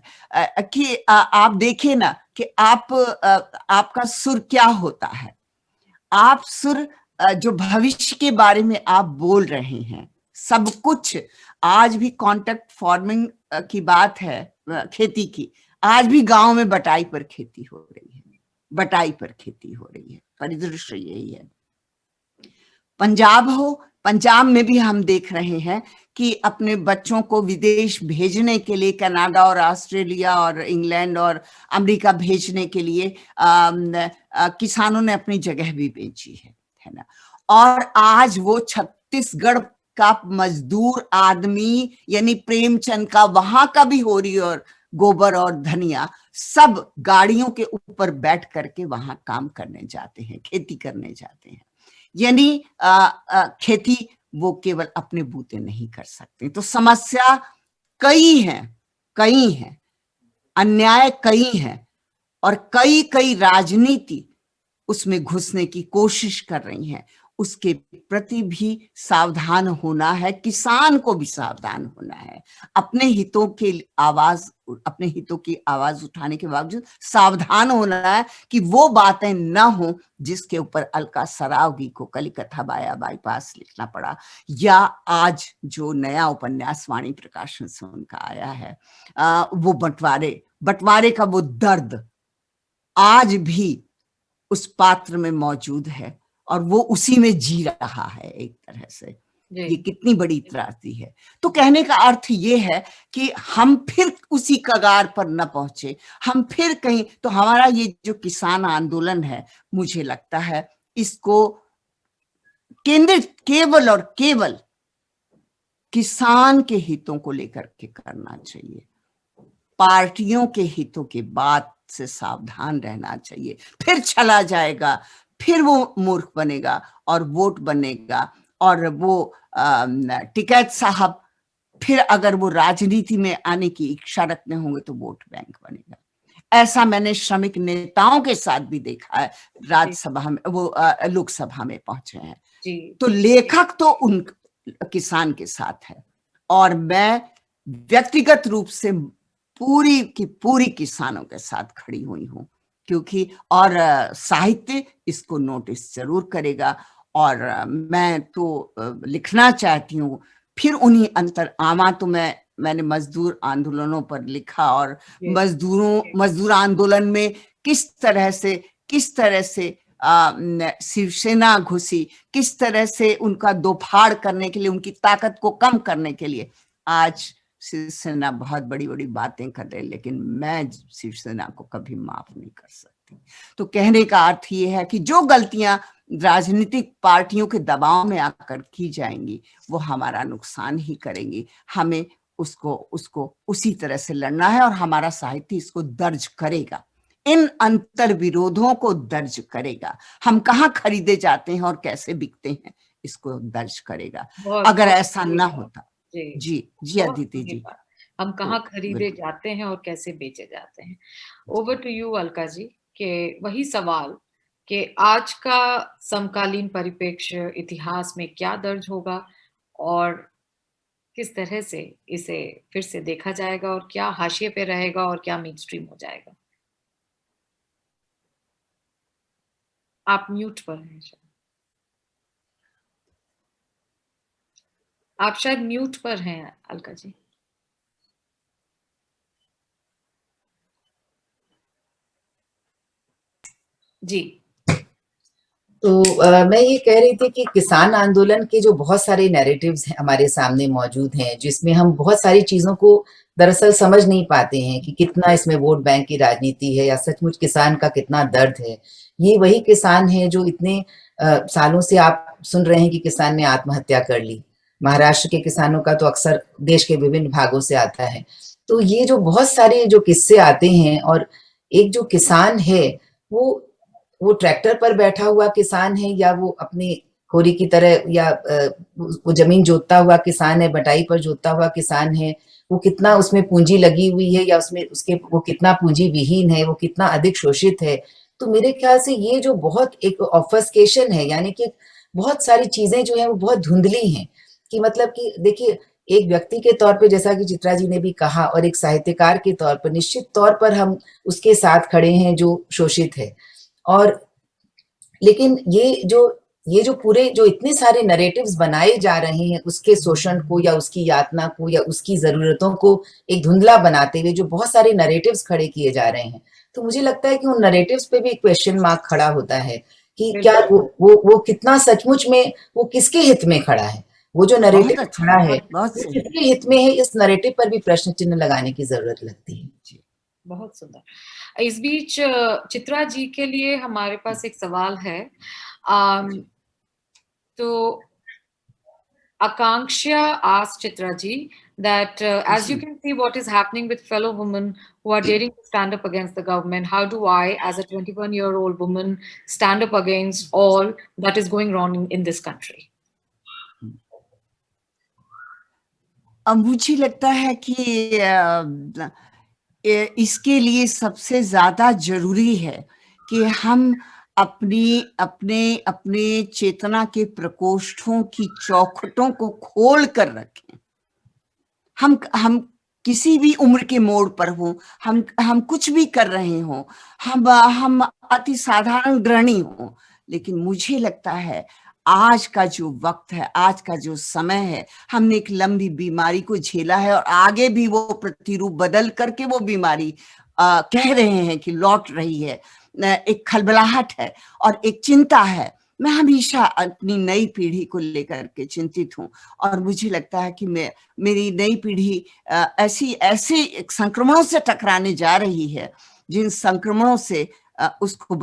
कि आप देखिए ना कि आपका सुर क्या होता है, आप सुर जो भविष्य के बारे में आप बोल रहे हैं, सब कुछ आज भी कॉन्ट्रैक्ट फार्मिंग की बात है, खेती की, आज भी गांव में बटाई पर खेती हो रही है, बटाई पर खेती हो रही है, परिदृश्य यही है। पंजाब हो, पंजाब में भी हम देख रहे हैं कि अपने बच्चों को विदेश भेजने के लिए कनाडा और ऑस्ट्रेलिया और इंग्लैंड और अमेरिका भेजने के लिए किसानों ने अपनी जगह भी बेची है ना। और आज वो छत्तीसगढ़ का मजदूर आदमी यानी प्रेमचंद का वहां का भी होरी और गोबर और धनिया सब गाड़ियों के ऊपर बैठ करके वहां काम करने जाते हैं, खेती करने जाते हैं। यानी खेती वो केवल अपने बूते नहीं कर सकते। तो समस्या कई हैं, अन्याय कई हैं, और कई राजनीति उसमें घुसने की कोशिश कर रही हैं। उसके प्रति भी सावधान होना है, किसान को भी सावधान होना है, अपने हितों की आवाज उठाने के बावजूद सावधान होना है कि वो बातें न हो जिसके ऊपर अलका सरावगी को कलिकथा बाईपास लिखना पड़ा, या आज जो नया उपन्यास वाणी प्रकाशन से उनका आया है वो बंटवारे का वो दर्द आज भी उस पात्र में मौजूद है, और वो उसी में जी रहा है एक तरह से। ये कितनी बड़ी त्रासदी है। तो कहने का अर्थ ये है कि हम फिर उसी कगार पर न पहुंचे, हम फिर कहीं, तो हमारा ये जो किसान आंदोलन है, मुझे लगता है इसको केंद्रित केवल और केवल किसान के हितों को लेकर के करना चाहिए। पार्टियों के हितों के बात से सावधान रहना चाहिए। फिर चला जाएगा, फिर वो मूर्ख बनेगा और वोट बनेगा, और वो टिकैत साहब फिर अगर वो राजनीति में आने की इच्छा रखते होंगे तो वोट बैंक बनेगा। ऐसा मैंने श्रमिक नेताओं के साथ भी देखा है, राज्यसभा में वो लोकसभा में पहुंचे हैं। तो लेखक तो उन किसान के साथ है, और मैं व्यक्तिगत रूप से पूरी की पूरी किसानों के साथ खड़ी हुई हूं, क्योंकि और साहित्य इसको नोटिस जरूर करेगा। और मैं तो लिखना चाहती हूँ फिर उन्हीं आमा तो मैंने मजदूर आंदोलनों पर लिखा, और मजदूर आंदोलन में किस तरह से शिवसेना घुसी, किस तरह से उनका दोफाड़ करने के लिए, उनकी ताकत को कम करने के लिए। आज शिवसेना बहुत बड़ी बड़ी बातें कर रहे, लेकिन मैं शिवसेना को कभी माफ नहीं कर सकती। तो कहने का अर्थ ये है कि जो गलतियां राजनीतिक पार्टियों के दबाव में आकर की जाएंगी वो हमारा नुकसान ही करेंगी। हमें उसको उसी तरह से लड़ना है, और हमारा साहित्य इसको दर्ज करेगा। इन अंतर विरोधों को दर्ज करेगा। हम कहाँ खरीदे जाते हैं और कैसे बिकते हैं, इसको दर्ज करेगा। अगर ऐसा ना होता। जी जी अदिति जी, हम कहाँ खरीदे जाते हैं और कैसे बेचे जाते हैं। Over to you Alka ji, के वही सवाल कि आज का समकालीन परिप्रेक्ष्य इतिहास में क्या दर्ज होगा और किस तरह से इसे फिर से देखा जाएगा और क्या हाशिए पे रहेगा और क्या मेन स्ट्रीम हो जाएगा। आप म्यूट पर हैं, आप शायद म्यूट पर हैं अलका जी। जी तो मैं ये कह रही थी कि किसान आंदोलन के जो बहुत सारे नैरेटिव्स हैं हमारे सामने मौजूद हैं, जिसमें हम बहुत सारी चीजों को दरअसल समझ नहीं पाते हैं कि कितना इसमें वोट बैंक की राजनीति है या सचमुच किसान का कितना दर्द है। ये वही किसान है जो इतने सालों से आप सुन रहे हैं कि किसान ने आत्महत्या कर ली। महाराष्ट्र के किसानों का तो अक्सर देश के विभिन्न भागों से आता है। तो ये जो बहुत सारे जो किस्से आते हैं, और एक जो किसान है वो ट्रैक्टर पर बैठा हुआ किसान है या वो अपनी खोरी की तरह, या वो जमीन जोतता हुआ किसान है, बटाई पर जोतता हुआ किसान है, वो कितना उसमें पूंजी लगी हुई है या उसमें उसके वो कितना पूंजी विहीन है, वो कितना अधिक शोषित है। तो मेरे ख्याल से ये जो बहुत एक ऑफस्केशन है, यानी कि बहुत सारी चीजें जो है वो बहुत धुंधली हैं। कि मतलब कि देखिए, एक व्यक्ति के तौर पे जैसा कि चित्रा जी ने भी कहा, और एक साहित्यकार के तौर पर निश्चित तौर पर हम उसके साथ खड़े हैं जो शोषित है। और लेकिन ये जो पूरे जो इतने सारे नैरेटिव्स बनाए जा रहे हैं उसके शोषण को या उसकी यातना को या उसकी जरूरतों को एक धुंधला बनाते हुए जो बहुत सारे नैरेटिव्स खड़े किए जा रहे हैं, तो मुझे लगता है कि उन नैरेटिव्स पे भी एक क्वेश्चन मार्क खड़ा होता है कि क्या वो कितना सचमुच में वो किसके हित में खड़ा है। वो जो नैरेटिव खड़ा है वो किसके हित में है, इस नैरेटिव पर भी प्रश्न चिन्ह लगाने की जरूरत लगती है। बहुत सुंदर। इस बीच चित्रा जी के लिए हमारे पास एक सवाल है। तो Akanksha asked Chitra ji that as you can see what is happening with fellow women who are daring to stand up against the government, how do I, as a 21-year-old woman, stand up against all that is going wrong in this country? मुझे लगता है कि इसके लिए सबसे ज्यादा जरूरी है कि हम अपने चेतना के प्रकोष्ठों की चौखटों को खोल कर रखें। हम किसी भी उम्र के मोड़ पर हों, हम कुछ भी कर रहे हों, हम अति साधारण गृहिणी हों, लेकिन मुझे लगता है आज का जो वक्त है, आज का जो समय है, हमने एक लंबी बीमारी को झेला है और आगे भी वो प्रतिरूप बदल करके वो बीमारी कह रहे हैं कि लौट रही है। एक खलबलाहट है और एक चिंता है। मैं हमेशा अपनी नई पीढ़ी को लेकर के चिंतित हूँ और मुझे लगता है कि मेरी नई पीढ़ी ऐसे संक्रमणों से टकराने जा रही है जिन संक्रमणों से उसको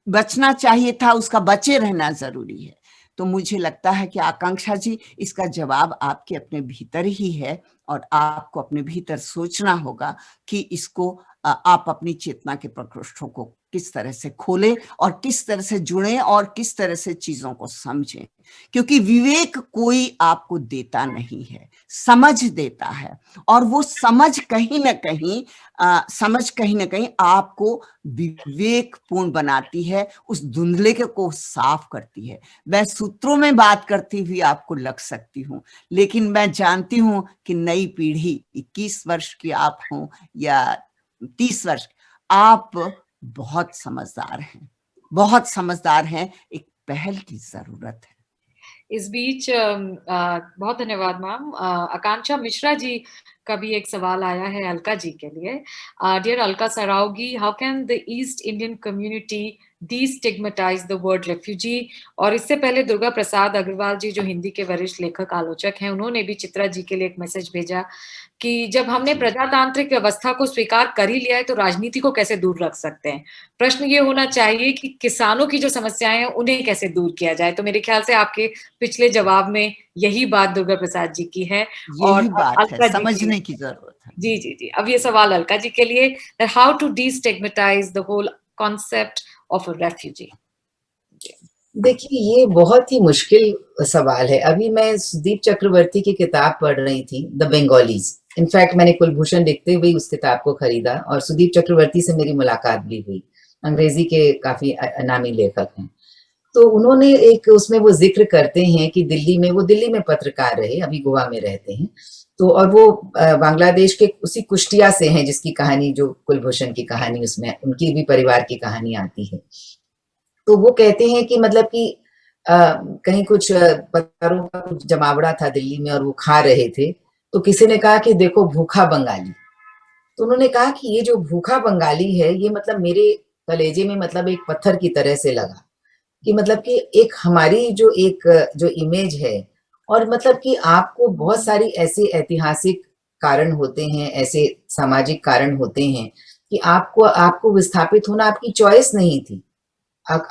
बचना चाहिए था, उसका बचे रहना जरूरी है। तो मुझे लगता है कि आकांक्षा जी, इसका जवाब आपके अपने भीतर ही है और आपको अपने भीतर सोचना होगा कि इसको आप अपनी चेतना के प्रकोष्ठों को किस तरह से खोलें और किस तरह से जुड़ें और किस तरह से चीजों को समझें, क्योंकि विवेक कोई आपको देता नहीं है, समझ देता है। और वो समझ कहीं ना कहीं आपको विवेकपूर्ण बनाती है, उस धुंधले को साफ करती है। मैं सूत्रों में बात करती हुई आपको लग सकती हूँ, लेकिन मैं जानती हूँ कि नई पीढ़ी 21 वर्ष की आप हो या 30 वर्ष, आप बहुत समझदार हैं। एक पहल की जरूरत है। इस बीच बहुत धन्यवाद मैम। आकांक्षा मिश्रा जी का भी एक सवाल आया है अलका जी के लिए। Dear Alka Saraogi, how can the East Indian community destigmatize the word refugee? और इससे पहले दुर्गा प्रसाद अग्रवाल जी, जो हिंदी के वरिष्ठ लेखक आलोचक हैं, उन्होंने भी चित्रा जी के लिए एक मैसेज भेजा कि जब हमने प्रजातांत्रिक व्यवस्था को स्वीकार कर ही लिया है तो राजनीति को कैसे दूर रख सकते हैं। प्रश्न ये होना चाहिए कि किसानों की जो समस्याएं हैं उन्हें कैसे दूर किया जाए। तो मेरे ख्याल से आपके पिछले जवाब में यही बात दुर्गा प्रसाद जी की है और बात है, समझने की जरूरत। था। जी जी जी, अब ये सवाल अलका जी के लिए, how to destigmatise the whole concept of a refugee. देखिए, ये बहुत ही मुश्किल सवाल है। अभी मैं सुदीप चक्रवर्ती की किताब पढ़ रही थी, द बंगालीज। इनफैक्ट मैंने कुलभूषण लिखते हुए उस किताब को खरीदा और सुदीप चक्रवर्ती से मेरी मुलाकात भी हुई। अंग्रेजी के काफी नामी लेखक हैं। तो उन्होंने एक उसमें वो जिक्र करते हैं कि दिल्ली में पत्रकार रहे, अभी गोवा में रहते हैं। तो और वो बांग्लादेश के उसी कुष्टिया से हैं जिसकी कहानी, जो कुलभूषण की कहानी, उसमें उनकी भी परिवार की कहानी आती है। तो वो कहते हैं कि मतलब कि कहीं कुछ पत्थरों का कुछ जमावड़ा था दिल्ली में और वो खा रहे थे, तो किसी ने कहा कि देखो भूखा बंगाली। तो उन्होंने कहा कि ये जो भूखा बंगाली है, ये मतलब मेरे कलेजे में मतलब एक पत्थर की तरह से लगा, कि मतलब कि एक हमारी जो इमेज है, और मतलब कि आपको बहुत सारी ऐसे ऐतिहासिक कारण होते हैं, ऐसे सामाजिक कारण होते हैं कि आपको आपको विस्थापित होना आपकी चॉइस नहीं थी।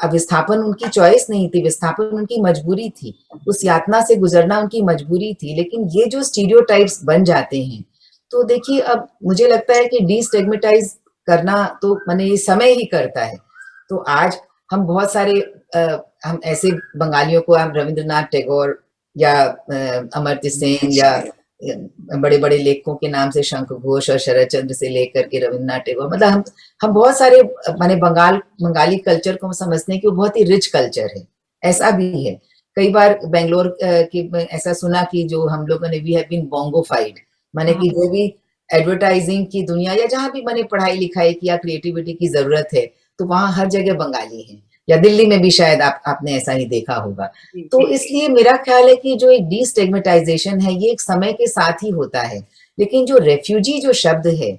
विस्थापन उनकी चॉइस नहीं थी, विस्थापन उनकी मजबूरी थी, उस यातना से गुजरना उनकी मजबूरी थी। लेकिन ये जो स्टीरियोटाइप्स बन जाते हैं, तो देखिए अब मुझे लगता है कि डीस्टिग्मेटाइज करना तो माने ये समय ही करता है। तो आज हम बहुत सारे हम ऐसे बंगालियों को, हम रविंद्रनाथ टैगोर या अमर्त्य सेन या बड़े बड़े लेखकों के नाम से शंख घोष और शरद चंद्र से लेकर के रविन्द्रनाथ टैगोर, मतलब हम बहुत सारे माने बंगाली कल्चर को हम समझते हैं कि वो बहुत ही रिच कल्चर है। ऐसा भी है। कई बार बेंगलोर की ऐसा सुना कि जो हम लोगों ने वी हैव बीन बोंगोफाइड, माने कि जो भी एडवर्टाइजिंग की दुनिया या जहां भी माने पढ़ाई लिखाई की या क्रिएटिविटी की जरूरत है, तो वहां हर जगह बंगाली है। या दिल्ली में भी शायद आपने ऐसा ही देखा होगा। तो इसलिए मेरा ख्याल है कि जो एक डीस्टिग्मेटाइजेशन है, ये एक समय के साथ ही होता है। लेकिन जो रेफ्यूजी जो शब्द है,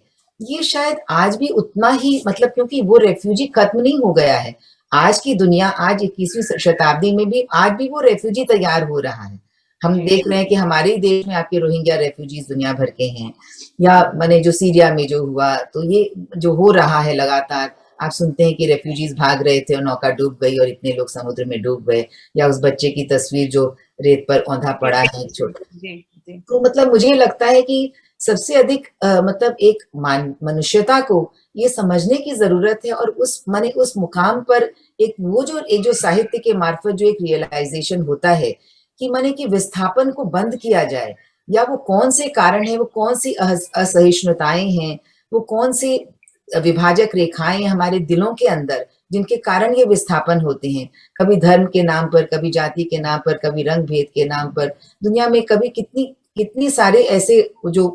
ये शायद आज भी उतना ही, मतलब क्योंकि वो रेफ्यूजी खत्म नहीं हो गया है। आज की दुनिया, आज 21वीं शताब्दी में भी आज भी वो रेफ्यूजी तैयार हो रहा है। हम देख रहे हैं कि हमारे ही देश में आपके रोहिंग्या रेफ्यूजीज दुनिया भर के हैं, या मैंने जो सीरिया में जो हुआ, तो ये जो हो रहा है लगातार, आप सुनते हैं कि रेफ्यूजीज भाग रहे थे और नौका डूब गई और इतने लोग समुद्र में डूब गए, या उस बच्चे की तस्वीर जो रेत पर औंधा पड़ा है छोटा। तो मतलब मुझे लगता है कि सबसे अधिक मतलब एक मनुष्यता को ये समझने की जरूरत है, और उस मुकाम पर एक जो साहित्य के मार्फत जो एक रियलाइजेशन होता है कि माने कि विस्थापन को बंद किया जाए, या वो कौन से कारण है, वो कौन सी असहिष्णुताएं हैं, वो कौन सी विभाजक रेखाएं हमारे दिलों के अंदर जिनके कारण ये विस्थापन होते हैं, कभी धर्म के नाम पर, कभी जाति के नाम पर, कभी रंग भेद के नाम पर, दुनिया में कभी कितनी सारे ऐसे जो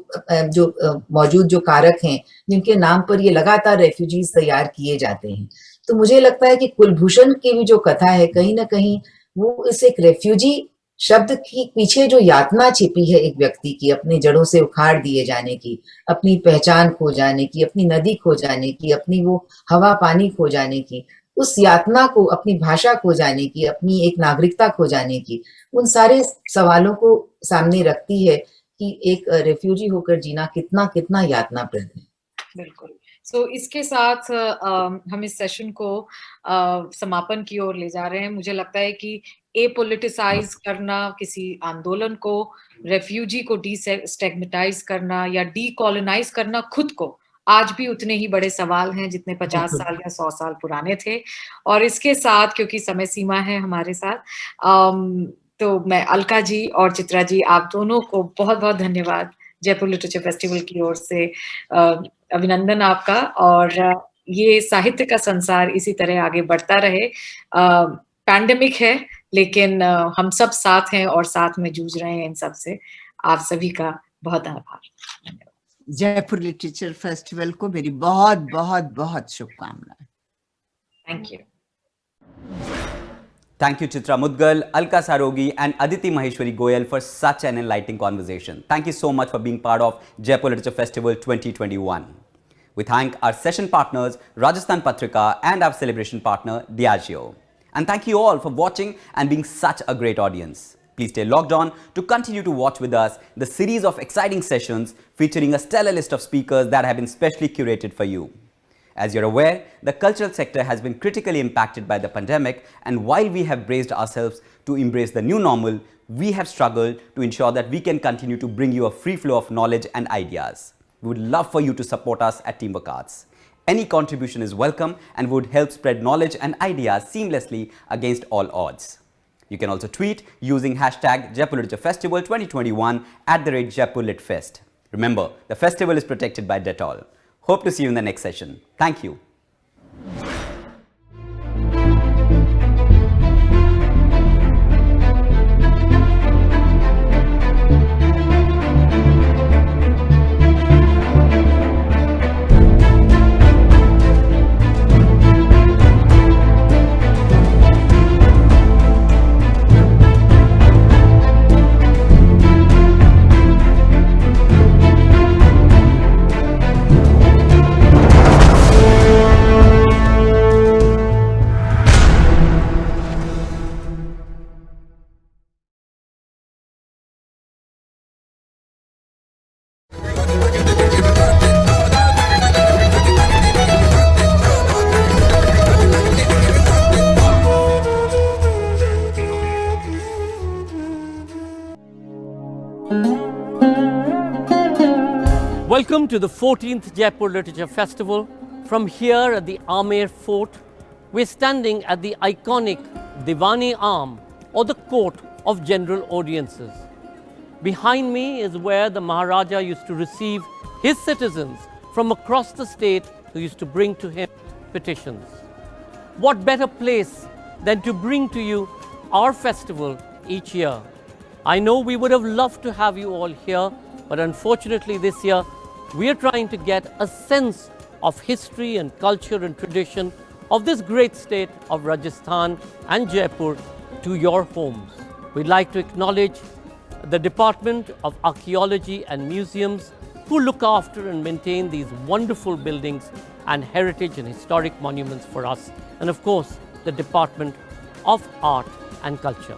मौजूद जो कारक हैं जिनके नाम पर ये लगातार रेफ्यूजीज तैयार किए जाते हैं। तो मुझे लगता है कि कुलभूषण की भी जो कथा है, कहीं ना कहीं वो इस एक रेफ्यूजी शब्द के पीछे जो यातना छिपी है एक व्यक्ति की, अपनी जड़ों से उखाड़ दिए जाने की, अपनी पहचान खो जाने की, अपनी नदी खो जाने की, अपनी वो हवा पानी खो जाने की, उस यातना को, अपनी भाषा खो जाने की, अपनी एक नागरिकता खो जाने की, उन सारे सवालों को सामने रखती है कि एक रेफ्यूजी होकर जीना कितना कितना यातनाप्रद है। बिल्कुल। सो इसके साथ हम इस सेशन को समापन की ओर ले जा रहे हैं। मुझे लगता है कि एपोलिटिसाइज करना किसी आंदोलन को, रेफ्यूजी को डीस्टिग्मेटाइज करना या डीकोलोनाइज करना खुद को, आज भी उतने ही बड़े सवाल हैं जितने 50 साल या 100 साल पुराने थे। और इसके साथ, क्योंकि समय सीमा है हमारे साथ, तो मैं अलका जी और चित्रा जी, आप दोनों को बहुत-बहुत धन्यवाद जयपुर लिटरेचर फेस्टिवल की ओर से, अभिनंदन आपका। और ये साहित्य का संसार इसी तरह आगे बढ़ता रहे। पैंडेमिक है, लेकिन हम सब साथ हैं और साथ में जूझ रहे हैं इन सब से। आप सभी का बहुत आभार। जयपुर लिटरेचर फेस्टिवल को मेरी बहुत बहुत बहुत शुभकामनाएं। Thank you. Thank you, Chitra Mudgal, Alka Sarogi, and Aditi Maheshwari Goyal for such an enlightening conversation. Thank you so much for being part of Jaipur Literature Festival 2021. We thank our session partners, Rajasthan Patrika, and our celebration partner, Diageo. And thank you all for watching and being such a great audience. Please stay logged on to continue to watch with us the series of exciting sessions featuring a stellar list of speakers that have been specially curated for you. As you're aware, the cultural sector has been critically impacted by the pandemic, and while we have braced ourselves to embrace the new normal, we have struggled to ensure that we can continue to bring you a free flow of knowledge and ideas. We would love for you to support us at Teamwork Arts. Any contribution is welcome and would help spread knowledge and ideas seamlessly against all odds. You can also tweet using hashtag Jaipur Literature Festival 2021 @Jaipur Lit Fest. Remember, the festival is protected by Dettol. Hope to see you in the next session. Thank you. Welcome to the 14th Jaipur Literature Festival. From here at the Amer Fort, we're standing at the iconic Diwani Arm, or the Court of General Audiences. Behind me is where the Maharaja used to receive his citizens from across the state who used to bring to him petitions. What better place than to bring to you our festival each year? I know we would have loved to have you all here, but unfortunately this year we are trying to get a sense of history and culture and tradition of this great state of Rajasthan and Jaipur to your homes. We'd like to acknowledge the Department of Archaeology and Museums who look after and maintain these wonderful buildings and heritage and historic monuments for us, and of course the Department of Art and Culture.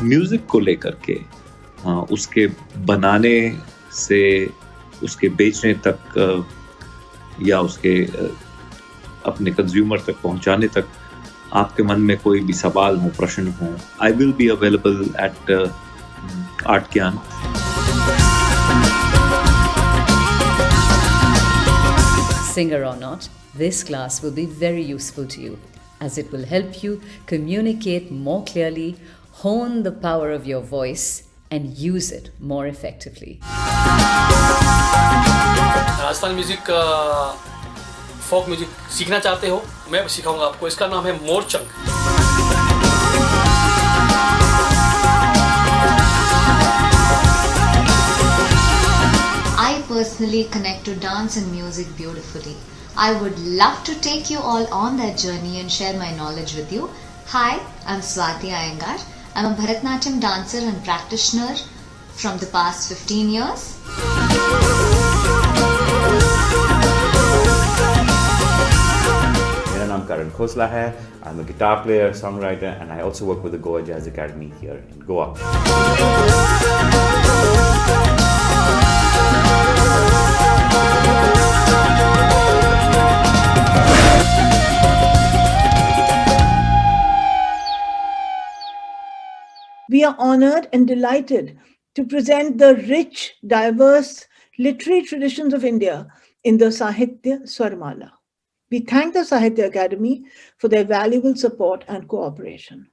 Music को लेकर के उसके बनाने से उसके बेचने तक या उसके अपने कंज्यूमर तक पहुंचाने तक आपके मन में कोई भी सवाल हो, प्रश्न हो, I will be available at art ज्ञान. Singer or not, this class will be very useful to you as it will help you communicate more clearly, hone the power of your voice and use it more effectively. Rajasthan music folk music सीखना चाहते हो, मैं सिखाऊंगा आपको. इसका नाम है Morchang. I personally connect to dance and music beautifully. I would love to take you all on that journey and share my knowledge with you. Hi, I'm Swati Iyengar. I'm a Bharatanatyam dancer and practitioner from the past 15 years. मेरा नाम करण खोसला है. I'm a guitar player, songwriter, and I also work with the Goa Jazz Academy here in Goa. We are honored and delighted to present the rich, diverse literary traditions of India in the Sahitya Swarmala. We thank the Sahitya Academy for their valuable support and cooperation.